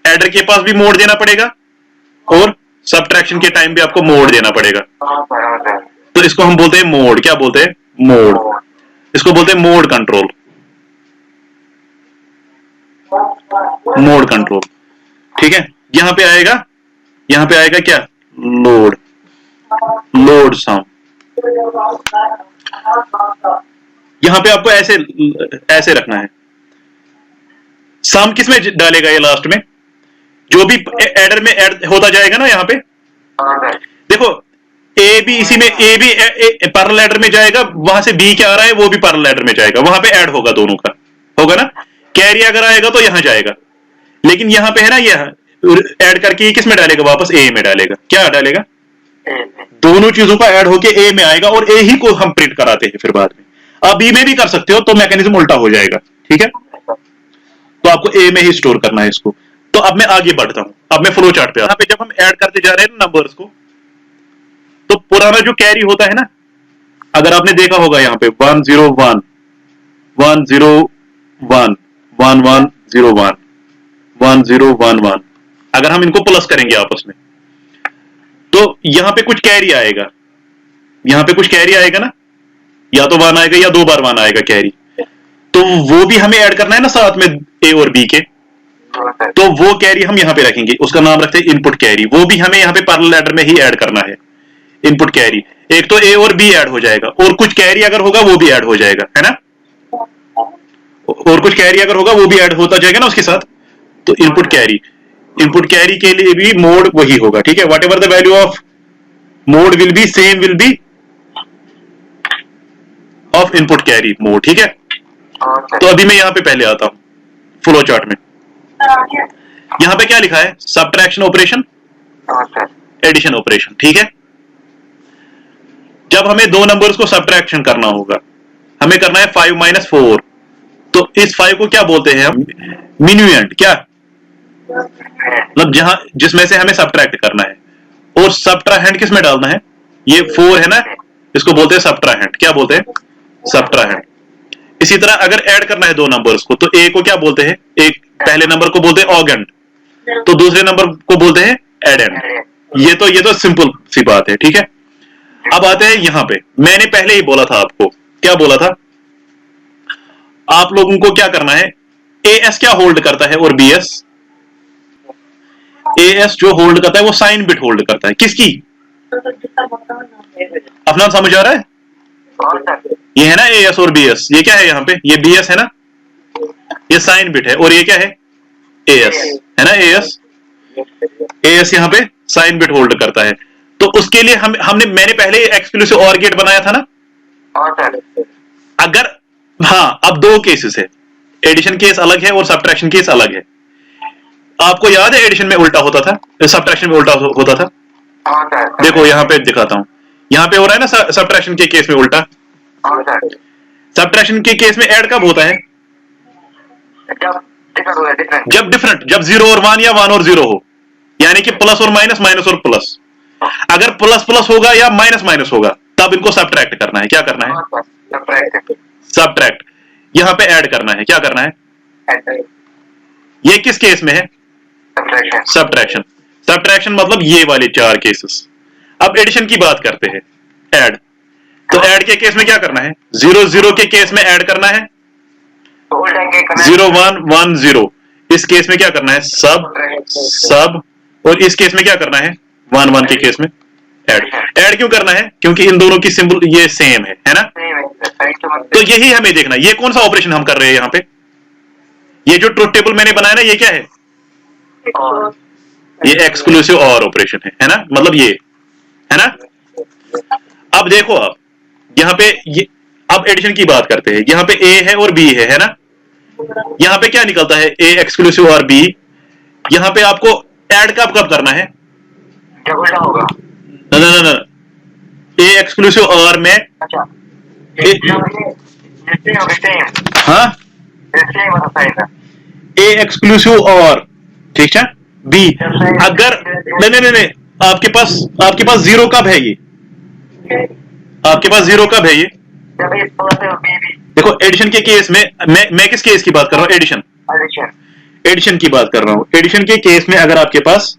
एडर के पास भी मोड देना पड़ेगा और सबट्रैक्शन के टाइम भी आपको मोड देना पड़ेगा, तो इसको हम बोलते हैं मोड, क्या बोलते हैं, मोड, इसको बोलते हैं मोड कंट्रोल, मोड कंट्रोल, ठीक है, यहां पे आएगा क्या, लोड सम, यहां पे आपको ऐसे रखना है, सम किसमें डालेगा, ये लास्ट में जो भी एडर में ऐड होता जाएगा ना, यहां पे देखो ए भी इसी में, ए भी पैरेलल एडर में जाएगा, वहां से बी क्या आ रहा है वो भी पैरेलल एडर में जाएगा, वहां पे ऐड होगा, दोनों का होगा ना, कैरी अगर आएगा तो यहां जाएगा, लेकिन यहां पे है ना, यह ऐड करके किस में डालेगा, वापस ए में डालेगा, क्या डालेगा, दोनों चीजों का ऐड होके ए में आएगा, और ए ही को हम प्रिंट कराते हैं फिर बाद में, आप बी में भी कर सकते हो, तो मैकेनिज्म उल्टा हो जाएगा, ठीक है, तो आपको ए में ही स्टोर करना है इसको, तो अब मैं आगे बढ़ता हूं, अब मैं फ्लो चार्ट पे, यहाँ पे जब हम ऐड करते जा रहे हैं ना नंबर्स को, तो पुराना जो कैरी होता है ना, अगर आपने देखा होगा यहाँ पे 101 101 1101 1011, अगर हम इनको प्लस करेंगे आपस में, तो यहां पे कुछ कैरी आएगा, यहां पे कुछ कैरी आएगा ना, या तो 1 आएगा या 2 बार 1 आएगा कैरी, तो वो भी हमें ऐड करना है ना साथ में ए और बी के, तो वो कैरी हम यहां पे रखेंगे, उसका नाम रखते हैं इनपुट कैरी, वो भी हमें यहां पे पैरेलल एडर में ही ऐड करना है, इनपुट कैरी, एक तो ए और बी ऐड हो जाएगा, और कुछ कैरी अगर होगा वो भी ऐड हो जाएगा, है ना, और कुछ कैरी अगर होगा वो भी ऐड होता जाएगा ना उसके साथ, तो इनपुट कैरी के लिए भी मोड वही होगा, ठीक है, whatever the value of mode will be same will be of input carry mode, ठीक है, तो अभी मैं यहां पे पहले आता हूं फ्लो चार्ट में, यहां पे क्या लिखा है, सबट्रैक्शन ऑपरेशन, एडिशन ऑपरेशन, ठीक है, जब हमें 2 नंबर्स को सबट्रैक्शन करना होगा, हमें करना है 5 - 4, तो इस 5 को क्या बोलते हैं हम, मिन्यूएंट, क्या मतलब जिसमें से हमें सबट्रैक्ट करना है, और सबट्राहेंड किस में डालना है, ये 4 है ना, इसको बोलते हैं सबट्राहेंड, क्या बोलते हैं, सबट्राहेंड। इसी तरह अगर ऐड करना है 2 नंबर्स को, तो ए को क्या बोलते हैं, एक पहले नंबर को बोलते हैं ऑगेंड, तो दूसरे नंबर को बोलते हैं एडेंड, ये तो सिंपल सी बात है, ठीक है। अब आते हैं यहां पे, मैंने पहले ही बोला था आपको, क्या बोला था, आप लोगों को क्या करना है, एएस क्या होल्ड करता है और बीएस, एएस जो होल्ड करता है वो साइन बिट होल्ड करता है, किसकी, अपना समझ आ रहा है, ये है ना एएस और बीएस, ये क्या है यहाँ पे, ये बीएस है ना, ये साइन बिट है और ये क्या है, एएस है ना, एएस। एएस यहाँ पे साइन बिट होल्ड करता है। तो उसके लिए मैंने पहले एक्सक्लूसिव और गेट बनाया था ना। अगर हाँ, अब दो केसेस है, एडिशन केस अलग है और सब्ट्रैक्शन केस अलग है। आपको याद है एडिशन में उल्टा होता था, सब्ट्रैक्शन में उल्टा होता था। देखो यहाँ पे दिखाता हूं, यहाँ पे हो रहा है ना सब्ट्रैक्शन के केस में उल्टा। सब्ट्रैक्शन के केस में ऐड कब होता है, जब डिफरेंट, जब 0 और 1 या 1 और 0 हो, यानी कि प्लस और माइनस, माइनस और प्लस। अगर प्लस प्लस होगा या माइनस माइनस होगा तब इनको सब्ट्रैक्ट करना है। क्या करना है, सब्ट्रैक्ट। यहाँ पे ऐड करना है, क्या करना है, ये किस केस में है, सब्ट्रैक्शन। सब्ट्रैक्शन मतलब ये वाले 4 केसेस। अब एडिशन की बात करते हैं, ऐड। तो ऐड के केस में क्या करना है, 0 0 के केस में ऐड करना है, 0 1 1 0। इस केस में क्या करना है, सब सब। और इस केस में क्या करना है, 1 1 के केस में ऐड। ऐड क्यों करना है, क्योंकि इन दोनों की सिंबल ये सेम है ना। तो यही हमें देखना, ये कौन सा ऑपरेशन हम कर रहे हैं यहाँ पे। ये जो ट्रुथ टेबल मैंने बनाया ना, ये क्या है, ये एक्सक्लूसिव और ऑपरेशन है ना, मतलब ये है ना। अब देखो, आप यहाँ पे ये, अब एडिशन की बात करते हैं। यहाँ पे ए है और बी है ना। यहाँ पे क्या निकलता है, ए एक्सक्लूसिव और बी। यहाँ पे आपको ऐड कब कब करना है, जब उल्टा होगा। ना, ए एक्सक्लूसिव और में, हाँ, ए एक्सक्लूसिव और, ठीक है, बी। अगर नहीं, आपके पास 0 कब है, ये आपके पास 0 कब है, ये देखो एडिशन के केस में, मैं किस केस की बात कर रहा हूँ, एडिशन की बात कर रहा हूँ। एडिशन के केस में अगर आपके पास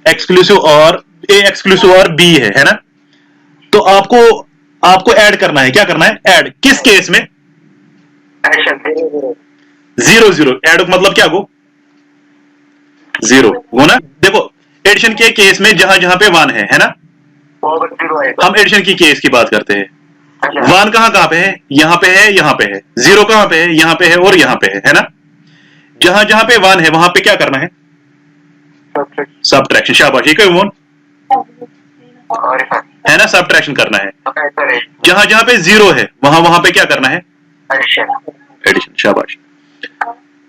एक्सक्लूसिव और ए एक्सक्लूसिव और बी है ना, तो आपको ऐड करना है। क्या करना है, ऐड। किस केस में, 0 0। ऐड मतलब क्या गो, 0 गो ना। देखो एडिशन के केस में जहां जहां पे 1 है ना, हम एडिशन की केस की बात करते हैं। 1 कहां पे है, यहां पे है, यहां पे है। 0 कहां पे है, यहां पे है और यहां पे है ना। जहां जहां पे 1 है वहां पे क्या करना है, सब्ट्रैक्शन। शाबाश, ये क्यों है ना, सब्ट्रैक्शन करना है। जहां जहां पे 0 है वहां पे क्या करना है, एडिशन। शाबाश,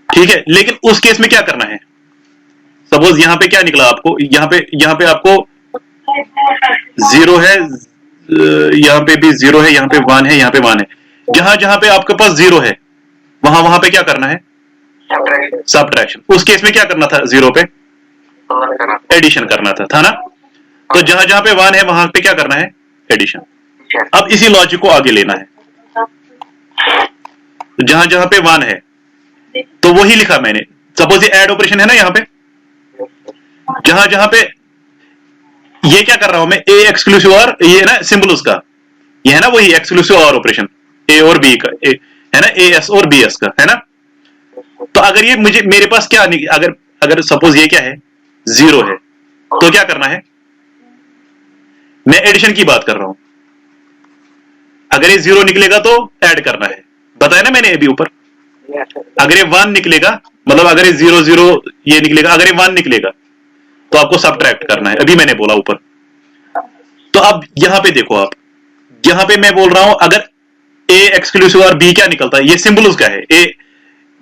ठीक है। लेकिन उस केस में क्या करना है, सपोज यहां पे क्या निकला आपको, यहां पे आपको 0 है, यहां पे भी 0 है, यहां पे 1 है, यहां पे 1 है। जहां जहां पे आपके पास 0 है वहां पे क्या करना है, सब्ट्रैक्शन। उस केस में क्या करना था, 0 पे एडिशन करना था ना। तो जहां जहां पे 1 है वहां पे क्या करना है, एडिशन। अब इसी लॉजिक को आगे लेना है। जहां जहां पे 1 है तो वही लिखा मैंने। सपोज ये ऐड ऑपरेशन है ना, यहां पे जहां जहां पे ये क्या कर रहा हूं मैं, ए एक्सक्लूसिव और, ये ना सिंबल उसका, ये है ना वही एक्सक्लूसिव और ऑपरेशन, ए और बी का, है ना, ए एस और बी एस का, है ना। तो अगर ये मेरे पास क्या, अगर सपोज ये क्या है, 0 है, तो क्या करना है, मैं एडिशन की बात कर रहा हूं। अगर ये 0 निकलेगा तो ऐड करना है, बताया ना मैंने अभी ऊपर। अगर ये 1 निकलेगा, मतलब अगर ये 0 0 ये निकलेगा, अगर ये 1 निकलेगा तो आपको सब्ट्रैक्ट करना है, अभी मैंने बोला ऊपर। तो अब यहां पे देखो आप, यहां पे मैं बोल रहा हूं अगर ए एक्सक्लूसिव और बी क्या निकलता है, ये सिंबल उसका है, ए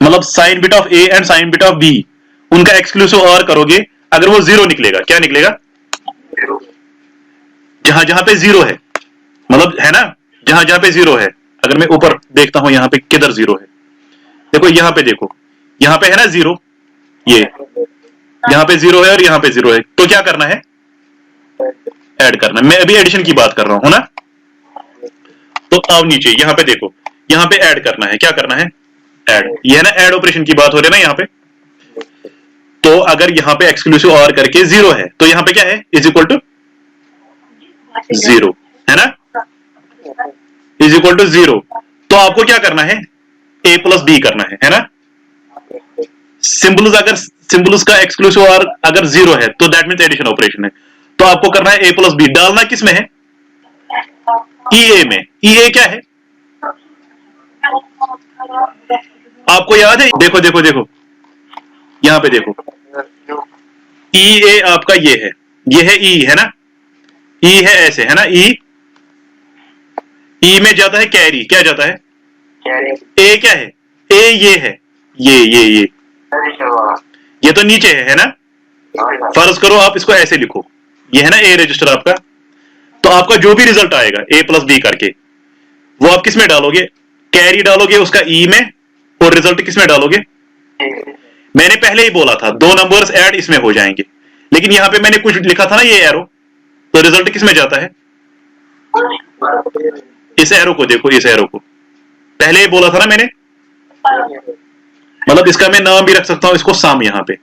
मतलब sign bit of A and sign bit of B, उनका एक्सक्लूसिव और करोगे, अगर वो 0 निकलेगा, क्या निकलेगा, जहां जहां पे 0 है, मतलब है ना, जहां जहां पे 0 है। अगर मैं ऊपर देखता हूं यहां पे किधर 0 है, देखो यहां पे, देखो यहां पे है ना 0, ये यहां पे 0 है और यहां पे 0 है, तो क्या करना है, ऐड करना। मैं अभी एडिशन की बात कर रहा हूं ना। तो अब नीचे यहां पे देखो, यहां पे ऐड करना है, क्या करना है, ऐड। ये है ना, ऐड ऑपरेशन की बात हो रही है ना यहां पे। तो अगर यहां पे एक्सक्लूसिव और करके 0 है तो यहां पे क्या है, इज इक्वल टू 0, है ना, इज इक्वल टू 0। तो आपको क्या करना है, a प्लस बी करना है ना। सिंबल्स, अगर सिंबल्स का एक्सक्लूसिव और अगर 0 है तो दैट मींस एडिशन ऑपरेशन है। तो आपको करना है a प्लस बी। डालना किस में है, ई ए में। ई ए क्या है, आपको याद है, देखो देखो देखो, यहां पे देखो, ई ए आपका ये है ई, है ना, ई है ऐसे, है ना, ई में जाता है कैरी, क्या जाता है, ए क्या है, ए ये है, ये तो नीचे है ना। फर्ज करो आप इसको ऐसे लिखो, ये है ना ए रजिस्टर आपका, तो आपका जो भी रिजल्ट आएगा ए प्लस बी करके, वो आप किस में डालोगे, कैरी डालोगे उसका ई में, और रिजल्ट किस में डालोगे। मैंने पहले ही बोला था दो नंबर्स ऐड इसमें हो जाएंगे, लेकिन यहां पे मैंने कुछ लिखा था ना ये एरो, तो रिजल्ट किस में जाता है, इस एरो को देखो, इस एरो को पहले ही बोला था ना मैंने, मतलब इसका मैं नाम भी रख सकता हूं इसको साम, यहां पे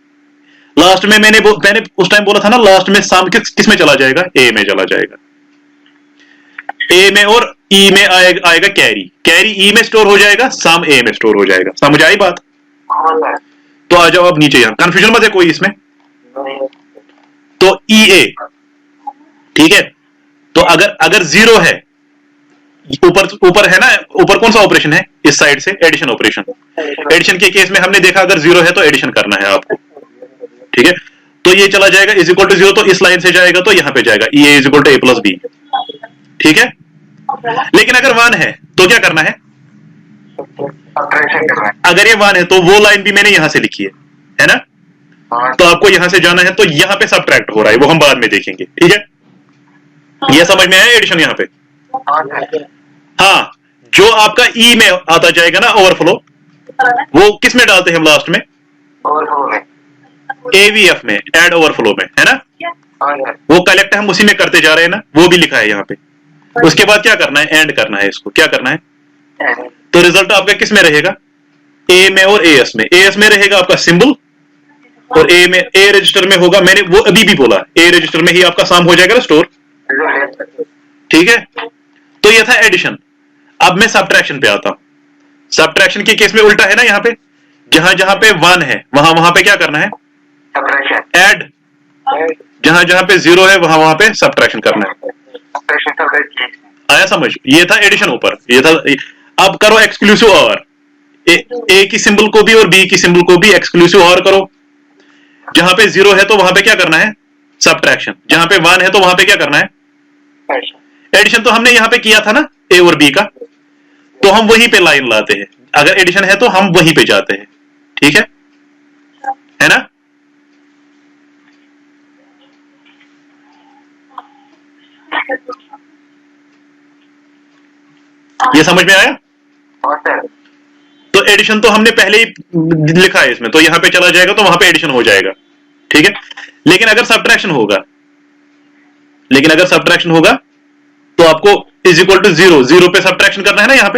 लास्ट में मैंने उस टाइम बोला था ना, लास्ट में साम किस में चला जाएगा, ए में चला जाएगा, ए में, और ई में आएगा कैरी, कैरी ई में स्टोर हो जाएगा, साम ए में स्टोर हो जाएगा। समझ आई बात। तो आ जाओ अब नीचे, यहां कंफ्यूजन मत है कोई इसमें। तो ई ए, ठीक है, तो अगर जीरो है, ऊपर है ना, ऊपर कौन सा ऑपरेशन है, इस साइड से एडिशन ऑपरेशन, एडिशन के केस में हमने देखा अगर जीरो है तो एडिशन करना है आपको, ठीक है। तो ये चला जाएगा इज इक्वल टू जीरो, तो इस लाइन से जाएगा तो यहां पे जाएगा E A is equal to A plus B, ठीक है। लेकिन अगर वन है तो क्या करना है, अगर ये वन है तो वो लाइन भी मैंने यहां से लिखी है ना, तो आपको यहां से जाना है, तो यहां पे सबट्रैक्ट हो रहा है, वो हम बाद में देखेंगे, ठीक है। ये समझ में आया एडिशन यहां पे। हाँ, जो आपका ई में आता जाएगा ना ओवरफ्लो, वो किस में डालते हैं हम लास्ट में, एवीएफ में, एड ओवरफ्लो में, है ना। वो कलेक्ट हम उसी में करते जा रहे हैं ना, वो भी लिखा है यहाँ पे। उसके बाद क्या करना है, एंड करना है इसको, क्या करना है, तो रिजल्ट आपका किस में रहेगा, ए में और एएस में, एएस में रहेगा आपका सिंबल, और ए में, ए रजिस्टर में होगा, मैंने वो अभी भी बोला, ए रजिस्टर में ही आपका साम हो जाएगा ना स्टोर, ठीक है। तो ये था एडिशन। अब मैं सबट्रैक्शन पे आता हूं। सबट्रैक्शन के केस में उल्टा है ना, यहाँ पे जहां जहां पे वन है वहां पे क्या करना है, ऐड, जहां जहां पे जीरो है वहां पे सबट्रैक्शन करना है। आया समझ। ये था एडिशन ऊपर, ये था। अब करो एक्सक्लूसिव और, ए की सिंबल को भी और बी की सिंबल को भी एक्सक्लूसिव और करो। जहां पे जीरो है तो वहां पे क्या करना है, सबट्रैक्शन। जहां पे वन है तो वहां पे क्या करना है, एडिशन। तो हमने यहां पे किया था ना ए और बी का, तो हम वहीं पे लाइन लाते हैं। अगर एडिशन है तो हम वहीं पे जाते हैं, ठीक है ना। ये समझ में आया। तो एडिशन तो हमने पहले ही लिखा है इसमें, तो यहां पे चला जाएगा तो वहां पे एडिशन हो जाएगा, ठीक है। लेकिन अगर सबट्रैक्शन होगा, तो आपको is equal to zero, zero पे सबट्रैक्शन करना है ना। यहां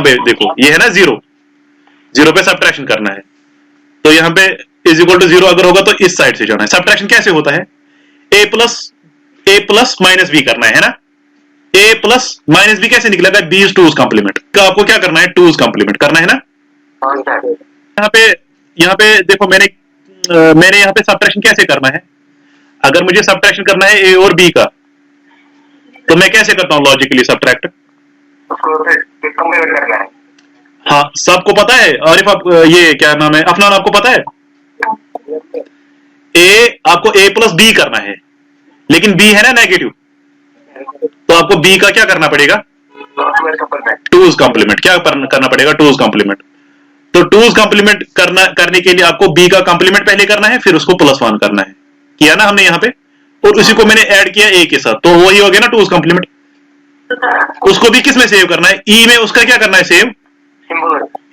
पे देखो, ये है ना जीरो, जीरो पे सबट्रैक्शन करना है। तो यहां पे इज इक्वल टू जीरो अगर होगा तो इस साइड से जाना है। सबट्रैक्शन कैसे होता है, ए प्लस माइनस बी करना है ना। ए प्लस माइनस बी कैसे निकलेगा, बी इज टूज कॉम्प्लीमेंट का। आपको क्या करना है, टूज कॉम्प्लीमेंट करना है ना। यहाँ पे देखो, मैंने यहाँ पे सबट्रैक्शन कैसे करना है। अगर मुझे सबट्रैक्शन करना है ए और बी का, तो मैं कैसे करता हूं लॉजिकली सबट्रैक्ट। हाँ, सबको पता है। आरिफ, आप ये क्या नाम है, अफनान, आपको पता है। आपको ए प्लस बी करना है, लेकिन बी है ना नेगेटिव, तो आपको बी का क्या करना पड़ेगा, टूज कॉम्प्लीमेंट। क्या करना पड़ेगा, टूज कॉम्प्लीमेंट। तो टूज कॉम्प्लीमेंट करने के लिए आपको बी का कॉम्प्लीमेंट पहले करना है, फिर उसको प्लस वन करना है। किया ना हमने यहाँ पे, और उसी को मैंने ऐड किया ए के साथ, तो वही हो गया ना टूज कॉम्प्लीमेंट। उसको भी किस में सेव करना है, ई में उसका क्या करना है सेव,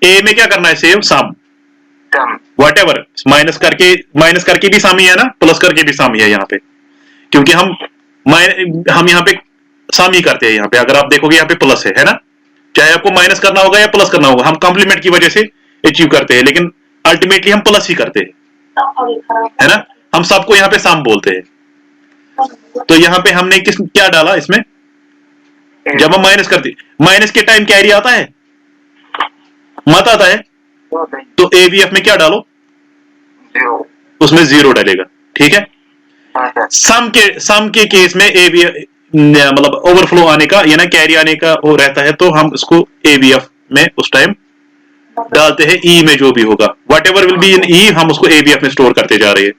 ए में क्या करना है सेव, सम, व्हाटएवर। माइनस करके भी सम ही है ना, प्लस करके भी सम ही है यहाँ पे, क्योंकि हम यहाँ पे सम ही करते हैं। यहाँ पे अगर आप देखोगे यहाँ पे प्लस है ना, चाहे आपको माइनस करना होगा या प्लस करना होगा, हम कॉम्प्लीमेंट की वजह से अचीव करते हैं, लेकिन अल्टीमेटली हम प्लस ही करते हैं, है ना। हम सबको यहाँ पे सम बोलते हैं। तो यहाँ पे हमने क्या डाला इसमें, जब हम माइनस करते, माइनस के टाइम कैरी आता है, मत आता है, तो एवीएफ में क्या डालो, उसमें जीरो डालेगा, ठीक है। सम के केस में एवीएफ मतलब ओवरफ्लो आने का या ना कैरी आने का वो रहता है, तो हम उसको एवीएफ में उस टाइम डालते हैं ई में जो भी होगा, whatever will be in E हम उसको एबीएफ में स्टोर करते जा रहे हैं।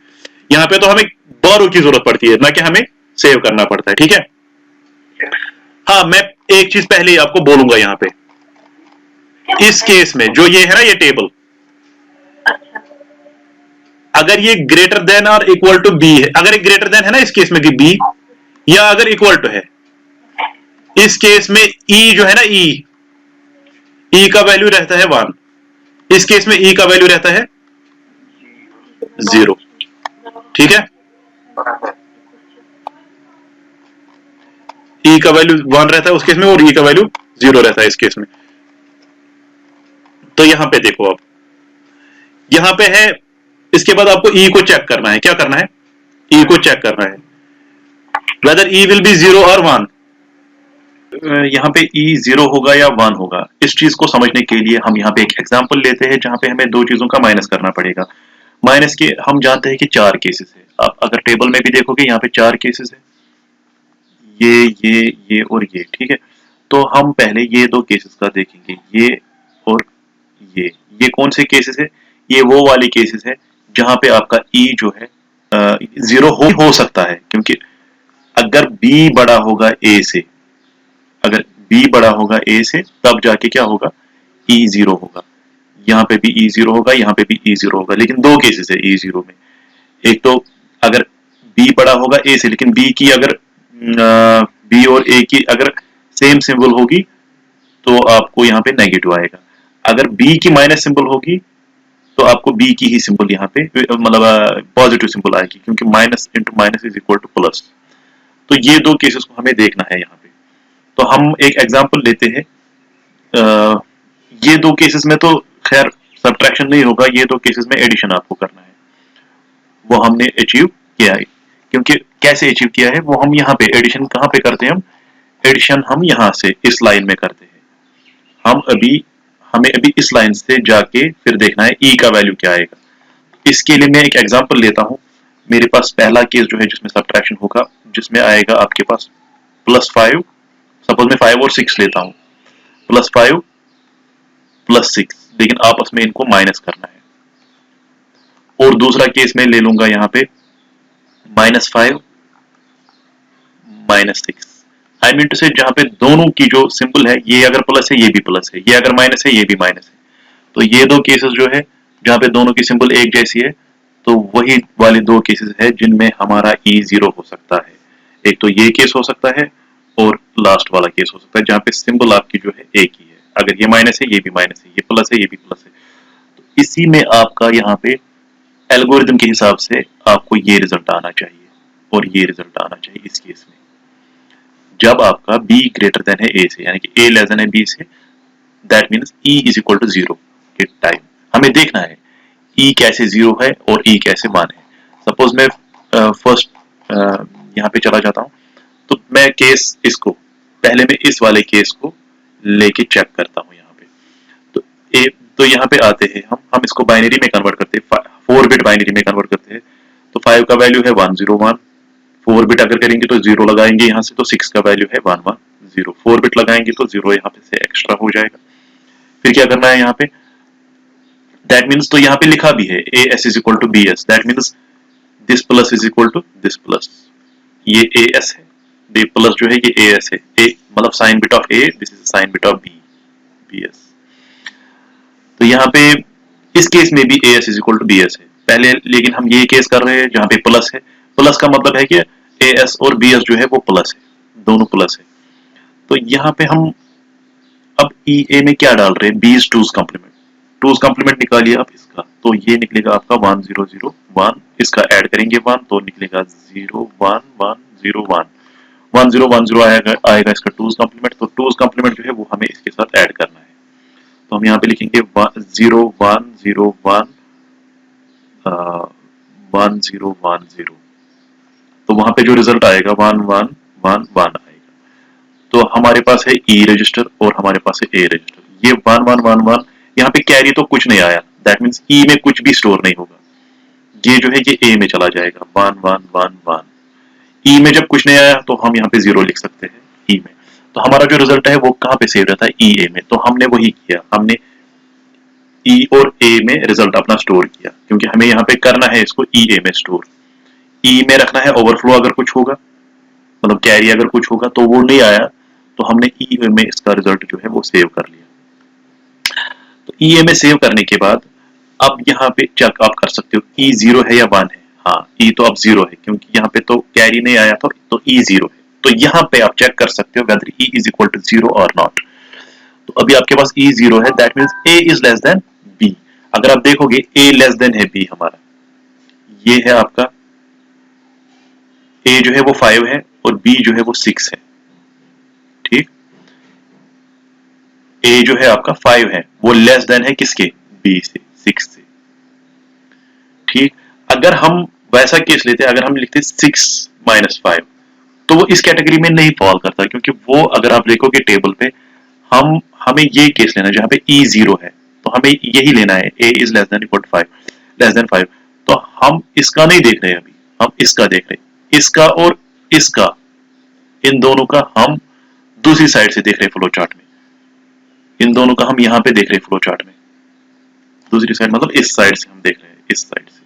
यहाँ पे तो हमें बोरो की जरूरत पड़ती है, ना कि हमें सेव करना पड़ता है, ठीक है। हाँ, मैं एक चीज पहले ही आपको बोलूंगा यहाँ पे, इस केस में जो ये है ना ये टेबल, अगर ये ग्रेटर देन और इक्वल टू बी है, अगर ये ग्रेटर देन है ना इस केस में बी, या अगर इक्वल टू है, इस केस में ई जो है ना ई का वैल्यू रहता है 1, इस केस में ई का वैल्यू रहता है 0, ठीक है। ई का वैल्यू 1 रहता है उस केस में, और ई का वैल्यू 0 रहता है इस केस में। तो यहां पे देखो, अब यहां पे है, इसके बाद आपको ई को चेक करना है। क्या करना है? ई को चेक करना है, वेदर ई विल बी 0 और 1। यहाँ पे ई 0 होगा या 1 होगा, इस चीज को समझने के लिए हम यहाँ पे एक एग्जांपल लेते हैं जहां पे हमें दो चीजों का माइनस करना पड़ेगा। माइनस के हम जानते हैं कि 4 केसेस है। आप अगर टेबल में भी देखोगे यहाँ पे 4 केसेस है, ये और ये, ठीक है। तो हम पहले ये दो केसेस का देखेंगे, ये और ये कौन से केसेस है? ये वो वाले केसेस है जहां पे आपका ई जो है 0 हो सकता है, क्योंकि अगर बी बड़ा होगा ए से, अगर बी बड़ा होगा ए से, तब जाके क्या होगा, ई 0 होगा। यहाँ पे भी ई 0 होगा, यहाँ पे भी ई 0 होगा, लेकिन दो केसेस है ई 0 में। एक तो अगर बी बड़ा होगा ए से, लेकिन बी की अगर बी और ए की अगर सेम सिंबल होगी तो आपको यहाँ पे नेगेटिव आएगा। अगर बी की माइनस सिंबल होगी तो आपको बी की ही सिंबल यहाँ पे मतलब पॉजिटिव सिंबल आएगी, क्योंकि minus into minus is equal two plus. तो ये दो केसेस को हमें देखना है यहाँ पे। तो हम एक एग्जांपल लेते हैं, ये दो केसेस में तो खैर सब्ट्रैक्शन नहीं होगा, ये दो केसेस में एडिशन आपको करना है, वो हमने अचीव किया है। क्योंकि कैसे अचीव किया है वो हम यहाँ पे एडिशन कहाँ पे करते हैं, हम एडिशन हम यहाँ से इस लाइन में करते हैं। हमें अभी इस लाइन से जाके फिर देखना है ई का वैल्यू क्या आएगा। इसके लिए मैं एक एग्जांपल लेता हूँ। मेरे पास पहला केस जो है जिसमें सब्ट्रैक्शन होगा, जिसमें आएगा आपके पास +5, सपोज मैं 5 और 6 लेता हूँ, +5 +6, लेकिन आपस में इनको माइनस करना है। और दूसरा केस में ले लूंगा यहाँ पे -5 -6। आई मीन टू से जहां पे दोनों की जो सिंबल है, ये अगर प्लस है ये भी प्लस है, ये अगर माइनस है ये भी माइनस है। तो ये दो केसेस जो है जहां पे दोनों की सिंबल एक जैसी है, तो वही वाले दो केसेस है जिनमें हमारा ई 0 हो सकता है। एक तो ये केस हो सकता है और लास्ट वाला केस हो सकता है जहां पे सिंबल आपकी जो है एक ही है। अगर ये माइनस है ये भी माइनस है, ये प्लस है ये भी प्लस है। तो इसी में आपका यहाँ पे एल्गोरिथम के हिसाब से आपको ये रिजल्ट आना चाहिए और ये रिजल्ट आना चाहिए इस केस में। जब आपका b ग्रेटर देन है a से, यानी कि a लेस देन है b से, that means e is equal to 0 के टाइम हमें देखना है e कैसे 0 है और e कैसे 1 है। सपोज मैं फर्स्ट यहाँ पे चला जाता हूँ, तो मैं केस इसको पहले मैं इस वाले केस को लेके चेक करता हूँ यहाँ पे। तो यहाँ पे आते हैं हम इसको बाइनरी में कन्वर्ट करते हैं, 4 बिट बाइनरी में कन्वर्ट करते हैं। तो 5 का वैल्यू है 101, 4 बिट अगर करेंगे तो 0 लगाएंगे यहाँ से, तो 6 का वैल्यू है 110, 4 बिट लगाएंगे तो 0 यहाँ पे से एक्स्ट्रा हो जाएगा। फिर क्या करना है यहाँ पे, दैट मीन्स तो यहाँ पे लिखा भी है as is equal to bs, that means this plus is equal to this plus. ये as है, b प्लस जो है ये as है, a मतलब sign bit of a, this is sign bit of b, bs। तो यहाँ पे इस केस में भी as is equal to bs है पहले, लेकिन हम ये केस कर रहे हैं जहाँ पे प्लस है। प्लस का मतलब है कि as और bs जो है वो प्लस है, दोनों प्लस है। तो यहाँ पे हम अब a में क्या डाल रहे हैं, b is 2's complement, 2's complement निकालिए आप इसका, तो ये निकलेगा आपका 1001, इसका ऐड करेंगे 1 तो निकलेगा 01101, 1010 आएगा इसका 2's complement। तो 2's complement जो है वो हमें इसके साथ ऐड करना है। तो हम यहाँ पे लिखेंगे 0101 1010, तो वहां पे जो रिजल्ट आएगा 1111 आएगा। तो हमारे पास है ई रजिस्टर और हमारे पास है ए रजिस्टर। ये 1111 यहाँ पे कैरी तो कुछ नहीं आया, दैट मीन्स ई में कुछ भी स्टोर नहीं होगा, ये जो है ये ए में चला जाएगा 1111। ई में जब कुछ नहीं आया तो हम यहाँ पे 0 लिख सकते हैं ई में। तो हमारा जो रिजल्ट है वो कहाँ पे सेव रहता है, ई ए में। तो हमने वही किया, हमने ई और ए में रिजल्ट अपना स्टोर किया, क्योंकि हमें यहाँ पे करना है इसको ई ए में स्टोर। ई में रखना है, ओवरफ्लो अगर कुछ होगा, मतलब कैरी अगर कुछ होगा तो वो नहीं आया, तो हमने ई ए में इसका रिजल्ट जो है वो सेव कर लिया। तो ई ए में सेव करने के बाद अब यहाँ पे चेक आप कर सकते हो ई 0 है या 1 है। हाँ, ई तो अब 0 है, क्योंकि यहाँ पे तो कैरी नहीं आया था, तो ई 0 है। तो यहाँ पे आप चेक कर सकते हो whether E is equal to 0 और नॉट। तो अभी आपके पास ई 0 है, that means A is less than B. अगर आप देखोगे ए लेस देन है बी हमारा, ये है आपका ए जो है वो 5 है और बी जो है वो 6 है। ठीक, ए जो है आपका 5 है, वो लेस देन है किसके, बी से, 6 से। ठीक, अगर हम वैसा केस लेते, अगर हम लिखते 6 माइनस 5, तो वो इस कैटेगरी में नहीं फॉल करता, क्योंकि वो अगर आप देखोगे टेबल पे, हमें ये केस लेना है जहां पे ई 0 है, तो हमें यही लेना है, A is less than equal to 5, less than 5। तो हम इसका नहीं देख रहे, अभी हम इसका देख रहे, इसका और इसका, इन दोनों का हम दूसरी साइड से देख रहे फ्लो चार्ट में, इन दोनों का हम यहाँ पे देख रहे फ्लो चार्ट में, दूसरी साइड मतलब इस साइड से हम देख रहे हैं, इस साइड से।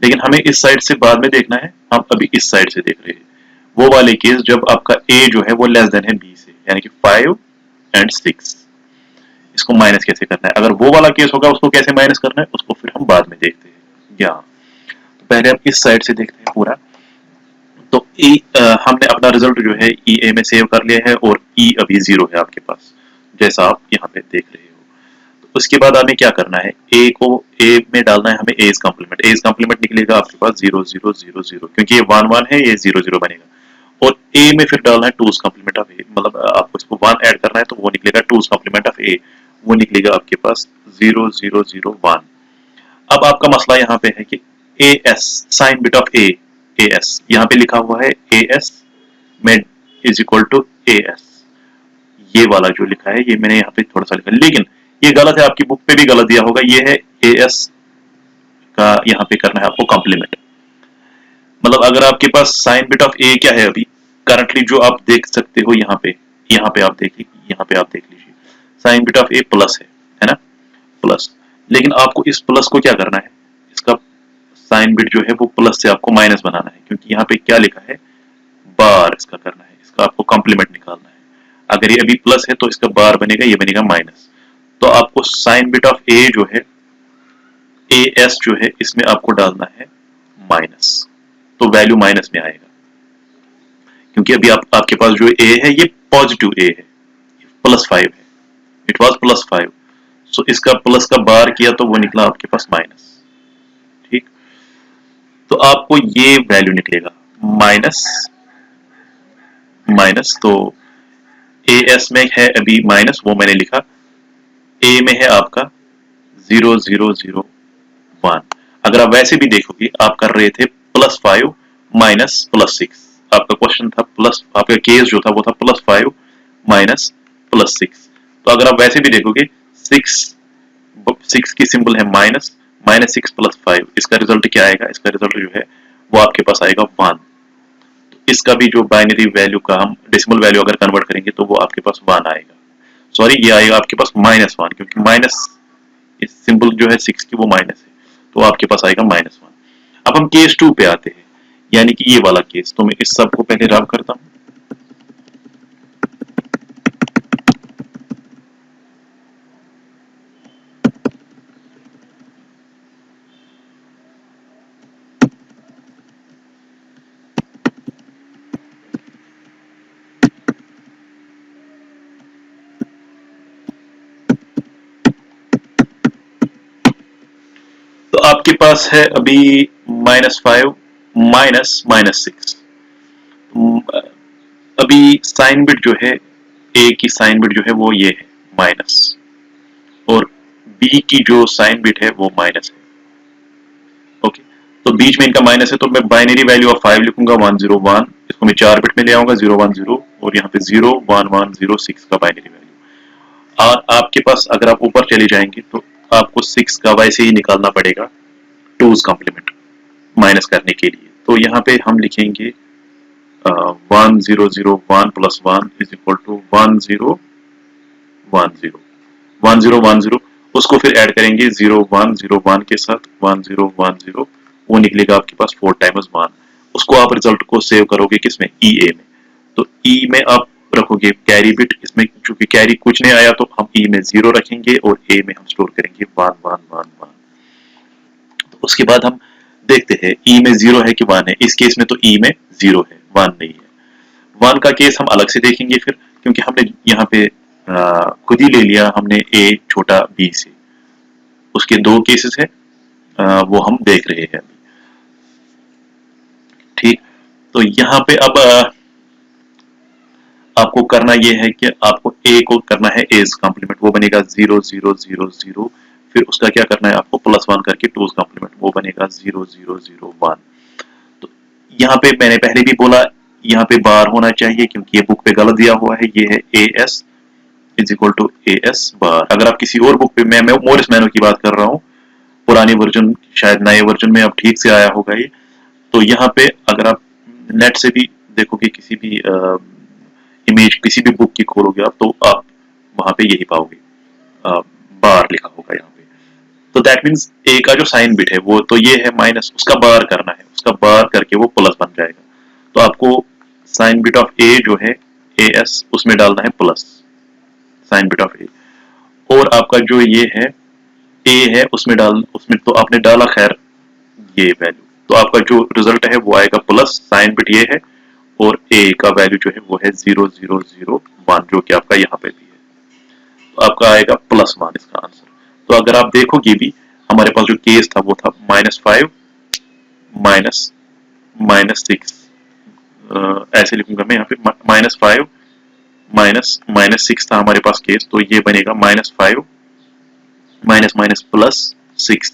लेकिन हमें इस साइड से बाद में देखना है, हम अभी इस साइड से देख रहे हैं वो वाले केस जब आपका ए जो है वो लेस देन है बी से, यानी कि 5 एंड 6। इसको माइनस कैसे करना है, अगर वो वाला केस होगा उसको कैसे माइनस करना है उसको फिर हम बाद में देखते हैं। या तो पहले हम इस साइड से देखते हैं पूरा। तो हमने अपना रिजल्ट जो है ई ए में सेव कर लिया है, और ई अभी 0 है आपके पास, जैसा आप यहाँ पे देख रहे हो। तो उसके बाद हमें क्या करना है, ए को ए में डालना है हमें एज कॉम्प्लीमेंट। एज कॉम्प्लीमेंट निकलेगा आपके पास 0 0 0 0, क्योंकि ये 1 1 है, ये 0 0 बनेगा। और ए में फिर डालना है टूज कॉम्प्लीमेंट ऑफ ए, मतलब आपको इसको 1 ऐड करना है, तो वो निकलेगा टूज कॉम्प्लीमेंट ऑफ ए, वो निकलेगा आपके पास 0 0 0 1। अब आपका मसला यहाँ पे है कि A S, sign bit of A, A S यहाँ पे लिखा हुआ है, ए एस में is equal to A S, ये वाला जो लिखा है ये मैंने यहाँ पे थोड़ा सा लिखा, लेकिन ये गलत है, आपकी बुक पे भी गलत दिया होगा। ये है ए एस का, यहाँ पे करना है आपको कॉम्प्लीमेंट। मतलब अगर आपके पास साइन बिट ऑफ ए क्या है अभी करंटली जो आप देख सकते हो यहाँ पे, आप देखिए, यहाँ पे आप देख लीजिए, sign bit of A plus है ना, प्लस। लेकिन आपको इस प्लस को क्या करना है, इसका साइन बिट जो है वो प्लस से आपको माइनस बनाना है, क्योंकि यहाँ पे क्या लिखा है, बार इसका करना है, इसका आपको कॉम्प्लीमेंट निकालना है। अगर ये अभी प्लस है तो इसका बार बनेगा, ये बनेगा माइनस। तो आपको साइन बिट ऑफ ए जो है, ए एस जो है, इसमें आपको डालना है माइनस, तो वैल्यू माइनस में आएगा, क्योंकि अभी आपके पास जो ए है ये पॉजिटिव ए है, +5 है, इट वाज +5, सो इसका प्लस का बार किया तो वो निकला आपके पास माइनस। ठीक, तो आपको ये वैल्यू निकलेगा माइनस माइनस, तो ए एस में है अभी माइनस, वो मैंने लिखा, ए में है आपका 0 0 0 1। अगर आप वैसे भी देखोगे, आप कर रहे थे +5 माइनस +6, आपका क्वेश्चन था प्लस, आपका केस जो था वो था +5 माइनस +6। तो अगर आप वैसे भी देखोगे 6 की सिंबल है माइनस, -6 + 5, इसका रिजल्ट क्या आएगा, इसका रिजल्ट जो है वो आपके पास आएगा 1। तो इसका भी जो बाइनरी वैल्यू का हम डेसिमल वैल्यू अगर कन्वर्ट करेंगे तो वो आपके पास 1 आएगा, सॉरी ये आएगा आपके पास -1, क्योंकि माइनस इस सिंबल जो है 6 की वो माइनस है, तो आपके पास आएगा -1। अब हम केस 2 पे आते हैं, यानी कि ये वाला केस। तो मैं इस सब को पहले रब करता हूं। तो आपके पास है अभी -5 माइनस -6। अभी साइन बिट जो है, ए की साइन बिट जो है वो ये है माइनस, और बी की जो साइन बिट है वो माइनस है। ओके, तो बीच में इनका माइनस है, तो मैं बाइनरी वैल्यू ऑफ 5 लिखूंगा 101, इसको मैं 4 बिट में ले आऊंगा 010, और यहाँ पे 01106 का बाइनरी वैल्यू। और आपके पास अगर आप ऊपर चले जाएंगे तो आपको 6 का वैसे ही निकालना पड़ेगा टूज कॉम्प्लीमेंट माइनस करने के लिए। तो यहाँ पे हम लिखेंगे 1001 + 1 इज इक्वल टू 1010 1010। उसको फिर ऐड करेंगे 0 1 0 1 के साथ 1 0 1 0, वो निकलेगा आपके पास 4 टाइम्स 1। उसको आप रिजल्ट को सेव करोगे किसमें, EA में। तो E में आप रखोगे कैरी बिट, इसमें चूंकि कैरी कुछ नहीं आया तो हम E में 0 रखेंगे और A में हम स्टोर करेंगे 1 1 1 1। तो उसके बाद हम देखते हैं E में 0 है कि 1 है। इस केस में तो E में 0 है, 1 नहीं है। 1 का केस हम अलग से देखेंगे फिर, क्योंकि हमने यहाँ पे खुद ही ले लिया हमने A छोटा B से। उसके दो केसेस है, वो हम देख रहे हैं। ठीक, तो यहाँ पे अब आपको करना ये है कि आपको A को करना है A's कॉम्प्लीमेंट, वो बनेगा 0 0 0 0। फिर उसका क्या करना है आपको, +1 करके 2's कॉम्प्लीमेंट, वो बनेगा 0 0 0 1। तो यहाँ पे मैंने पहले भी बोला, यहाँ पे बार होना चाहिए क्योंकि ये बुक पे गलत दिया हुआ है। ये है AS is equal to AS bar. अगर आप किसी और बुक पे, मैं मोरिस मैनो की बात कर रहा हूँ, पुराने वर्जन, शायद नए वर्जन में अब ठीक से आया होगा ये। तो यहाँ पे अगर आप नेट से भी देखोगे, किसी भी इमेज किसी भी बुक की खोलोगे आप, तो आप वहां पे यही पाओगे, बार लिखा होगा यहाँ पे। तो दैट मीन्स A का जो साइन बिट है वो तो ये है माइनस, उसका बार करना है, उसका बार करके वो प्लस बन जाएगा। तो आपको साइन बिट ऑफ A जो है AS, उसमें डालना है plus sign bit of A। और आपका जो ये है A है, उसमें तो आपने डाला खैर ये वैल्यू, तो आपका जो रिजल्ट है वो आएगा प्लस, साइन बिट ये है और A का वैल्यू जो है वो है 0 0 0 1, जो कि आपका यहाँ पे भी है। तो आपका आएगा +1 इसका आंसर। तो अगर आप देखोगे भी, हमारे पास जो केस था वो था -5 -6, ऐसे लिखूंगा मैं यहाँ पे, -5 -6 था हमारे पास केस। तो ये बनेगा -5 +6।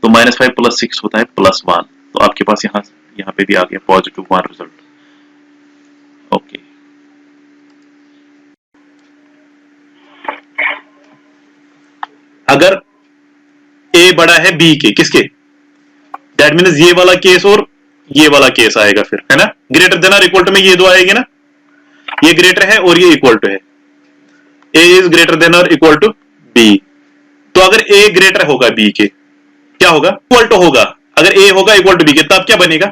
तो -5 + 6 होता है +1। तो आपके पास यहाँ पे भी आ गया +1 रिजल्ट। ओके, अगर A बड़ा है B के, किसके, दैट मीन्स ये वाला केस और ये वाला केस आएगा फिर, है ना। ग्रेटर देन और इक्वल टू में ये दो आएंगे ना, ये ग्रेटर है और ये इक्वल टू है। A इज ग्रेटर देन और इक्वल टू B। तो अगर A ग्रेटर होगा B के, क्या होगा, इक्वल टू होगा। अगर A होगा इक्वल टू B के, तब क्या बनेगा,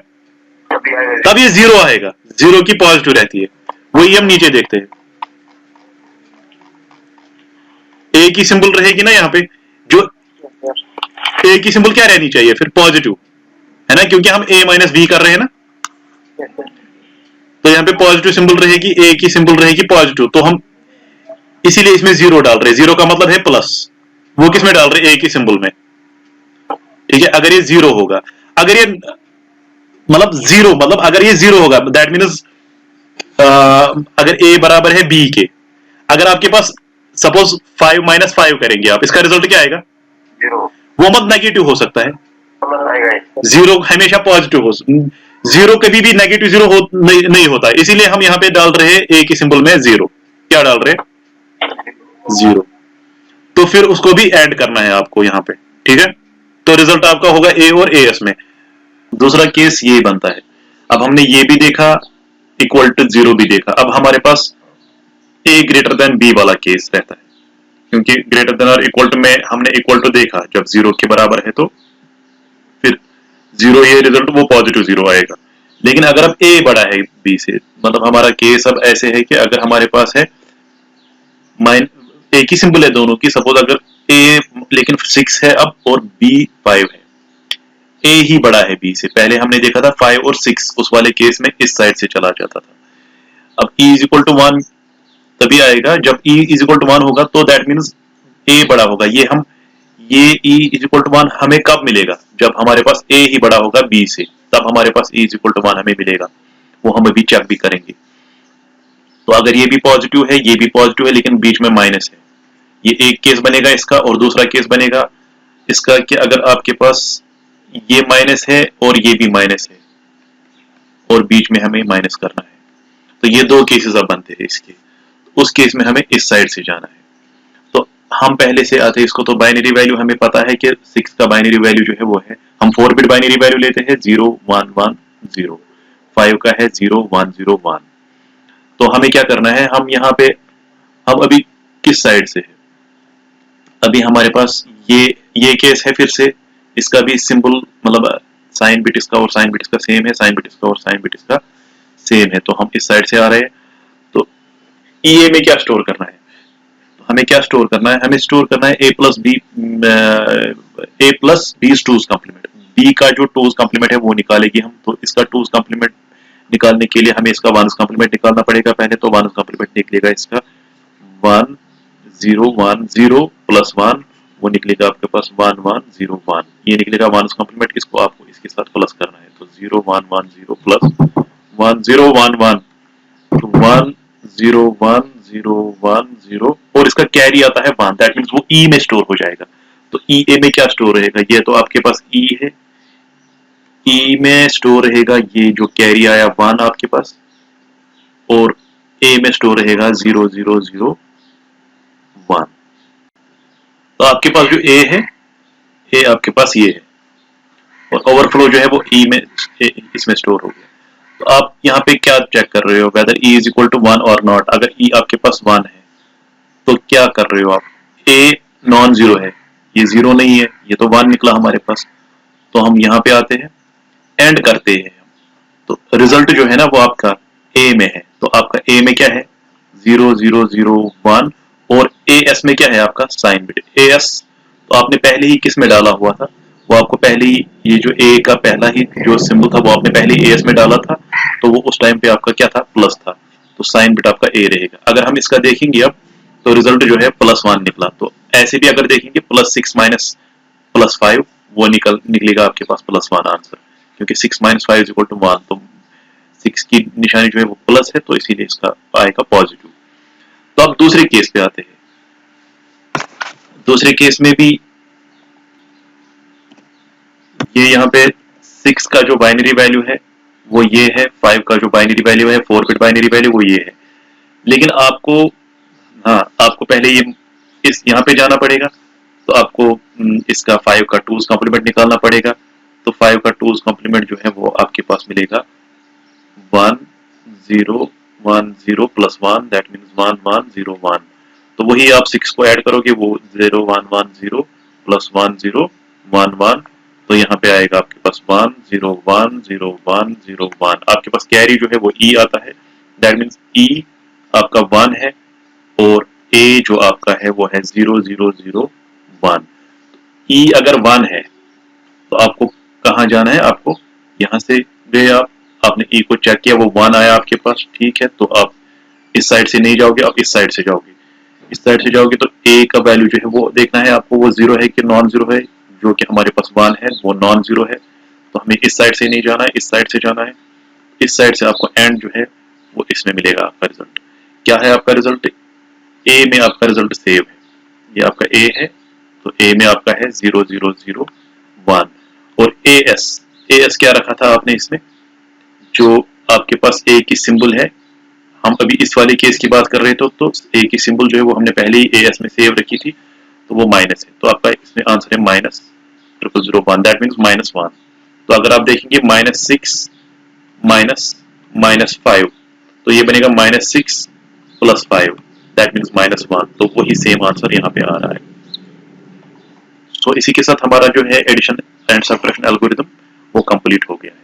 तब ये 0 आएगा। 0 की पॉजिटिव रहती है, वही हम नीचे देखते हैं। A की सिंबल रहेगी ना यहाँ पे, जो A की सिंबल क्या रहनी चाहिए फिर, पॉजिटिव, है ना, क्योंकि हम A - B कर रहे हैं ना। तो यहाँ पे पॉजिटिव सिंबल रहेगी, A की सिंबल रहेगी पॉजिटिव, तो हम इसीलिए इसमें 0 डाल रहे हैं। 0 का मतलब है प्लस, वो किस में डाल रहे हैं, A की सिंबल में। ठीक है, अगर ये 0 होगा, अगर ये मतलब 0 मतलब अगर ये 0 होगा, दैट मीन्स अगर A बराबर है B के, अगर आपके पास सपोज 5 - 5 करेंगे आप, इसका रिजल्ट क्या आएगा, 0। वो मत नेगेटिव हो सकता है, 0 हमेशा पॉजिटिव हो, 0 कभी भी नेगेटिव 0 नहीं होता है। इसीलिए हम यहाँ पे डाल रहे हैं A की सिंबल में 0। क्या डाल रहे हैं, 0। तो फिर उसको भी ऐड करना है आपको यहाँ पे, ठीक है। तो रिजल्ट आपका होगा A और AS में। दूसरा केस ये बनता है, अब हमने ये भी देखा, इक्वल टू 0 भी देखा। अब हमारे पास A ग्रेटर देन B वाला केस रहता है, क्योंकि ग्रेटर देन और इक्वल टू में हमने इक्वल टू देखा, जब 0 के बराबर है तो फिर 0 ये रिजल्ट वो पॉजिटिव 0 आएगा। लेकिन अगर अब A बड़ा है B से, मतलब हमारा केस अब ऐसे है कि अगर हमारे पास है एक ही सिंबल है दोनों की, सपोज अगर A लेकिन 6 है अब और B 5 है, A ही बड़ा है B से। पहले हमने देखा था 5 और 6, उस वाले केस में इस साइड से चला जाता था। अब E = 1 तभी आएगा जब E = 1 होगा, तो दैट मीन्स A बड़ा होगा। ये E = 1 हमें कब मिलेगा, जब हमारे पास A ही बड़ा होगा B से, तब हमारे पास E = 1 हमें मिलेगा। वो हम अभी चेक भी करेंगे। तो अगर ये भी पॉजिटिव है, ये भी पॉजिटिव है, लेकिन बीच में माइनस है, ये एक केस बनेगा इसका, और दूसरा केस बनेगा इसका कि अगर आपके पास ये माइनस है और ये भी माइनस है और बीच में हमें माइनस करना है, तो ये दो केसेस अब बनते हैं इसके। उस केस में हमें इस साइड से जाना है। तो हम पहले से आते हैं इसको, तो बाइनरी वैल्यू हमें पता है कि 6 का बाइनरी वैल्यू जो है वो है, हम 4 बिट बाइनरी वैल्यू लेते हैं 0 1 1 0, 5 का है 0 1 0 1। तो हमें क्या करना है, हम यहाँ पे, हम अभी किस साइड से है, अभी हमारे पास ये केस है, फिर से इसका भी सिंबल मतलब साइन बिट इसका और साइन बिट इसका सेम है, साइन बिट इसका और साइन बिट इसका सेम है, तो हम इस साइड से आ रहे हैं। तो ईए में क्या स्टोर करना है, तो हमें क्या स्टोर करना है, हमें स्टोर करना है A plus B two's complement. B का जो टूज कॉम्प्लीमेंट है वो निकालेगी हम, तो इसका टूज कॉम्प्लीमेंट निकालने के लिए हमें इसका वंस कॉम्प्लीमेंट निकालना पड़ेगा पहले। तो वंस कॉम्प्लीमेंट निकलेगा इसका 1 0 1 0 प्लस 1, वो निकलेगा आपके पास 1 1 0 1, ये निकलेगा वंस कॉम्प्लीमेंट, इसको आपको इसके साथ प्लस करना है। तो 0 1 1 0 प्लस 1 0 1 1 1 0 1 0 1 0, और इसका कैरी आता है 1, दैट मीन्स वो ई में स्टोर हो जाएगा। तो ई ए में क्या स्टोर रहेगा, ये तो आपके पास ई है, ई में स्टोर रहेगा ये जो कैरी आया 1 आपके पास, और ए में स्टोर रहेगा 0 0 0 1। तो आपके पास जो ए है, ए आपके पास ये है, और ओवरफ्लो जो है वो ई में इसमें स्टोर हो गया। तो आप यहाँ पे क्या चेक कर रहे हो, whether E is equal to 1 और नॉट। अगर ई आपके पास 1 है तो क्या कर रहे हो आप, ए नॉन जीरो है, ये जीरो नहीं है, ये तो 1 निकला हमारे पास। तो हम यहाँ पे आते हैं, एंड करते हैं, तो रिजल्ट जो है ना वो आपका ए में है। तो आपका ए में क्या है 0 0 0 1, और ए एस में क्या है आपका साइन बिट ए एस। तो आपने पहले ही किस में डाला हुआ था, वो आपको पहले ही ये जो ए का पहला ही जो सिंबल था वो आपने पहले ही ए एस में डाला था, तो वो उस टाइम पे आपका क्या था प्लस था, तो साइन बिट आपका ए रहेगा। अगर हम इसका देखेंगे अब, तो रिजल्ट जो है +1 निकला। तो ऐसे भी अगर देखेंगे +6 माइनस +5, वो निकलेगा आपके पास +1 आंसर, क्योंकि 6 माइनस 5 इक्वल टू 1, तो 6 की निशानी जो है वो प्लस है, तो इसीलिए इसका आएगा पॉजिटिव। तो अब दूसरे केस पे आते हैं। दूसरे केस में भी ये यहाँ पे 6 का जो बाइनरी वैल्यू है वो ये है, 5 का जो बाइनरी वैल्यू है 4 बिट बाइनरी वैल्यू वो ये है। लेकिन आपको, हाँ आपको पहले ये इस यहाँ पे जाना पड़ेगा, तो आपको इसका 5 का 2's कॉम्प्लीमेंट निकालना पड़ेगा। तो 5 का 2's कॉम्प्लीमेंट जो है वो आपके पास मिलेगा 1 0 1 0 प्लस 1, दैट मीन्स 1 1 0 1। तो वही आप 6 को ऐड करोगे, वो 0 1 1 0 प्लस 1 0 1 1, तो यहाँ पे आएगा आपके पास 1 0 1 0 1 0 1। आपके पास कैरी जो है वो ई आता है, दैट मीन्स ई आपका 1 है, और ए जो आपका है वो है 0 0 0 1। ई अगर 1 है तो आपको कहाँ जाना है, आपको यहाँ से गए आपने ई को चेक किया वो 1 आया आपके पास, ठीक है, तो आप इस साइड से नहीं जाओगे, आप इस साइड से जाओगे। इस साइड से जाओगे तो ए का वैल्यू जो है वो देखना है आपको, वो 0 है कि नॉन जीरो है। जो कि हमारे पास 1 है वो नॉन जीरो है, तो हमें इस साइड से नहीं जाना है, इस साइड से जाना है। इस साइड से आपको एंड जो है वो इसमें मिलेगा। आपका रिजल्ट क्या है, आपका रिजल्ट ए में आपका रिजल्ट सेव है, ये आपका ए है, तो ए में आपका है 0 0 0 1। और ए एस क्या रखा था आपने इसमें, जो आपके पास ए की सिंबल है, हम अभी इस वाले केस की बात कर रहे थे, तो ए की सिंबल जो है वो हमने पहले ही ए एस में सेव रखी थी, तो वो माइनस है, तो आपका इसमें आंसर है -0001, दैट मीन्स -1। तो अगर आप देखेंगे -6 -5, तो ये बनेगा -6 + 5, दैट मीन्स -1, तो वही सेम आंसर यहाँ पे आ रहा है। सो इसी के साथ हमारा जो है एडिशन एंड सब्ट्रैक्शन एल्गोरिथम वो कंप्लीट हो गया है।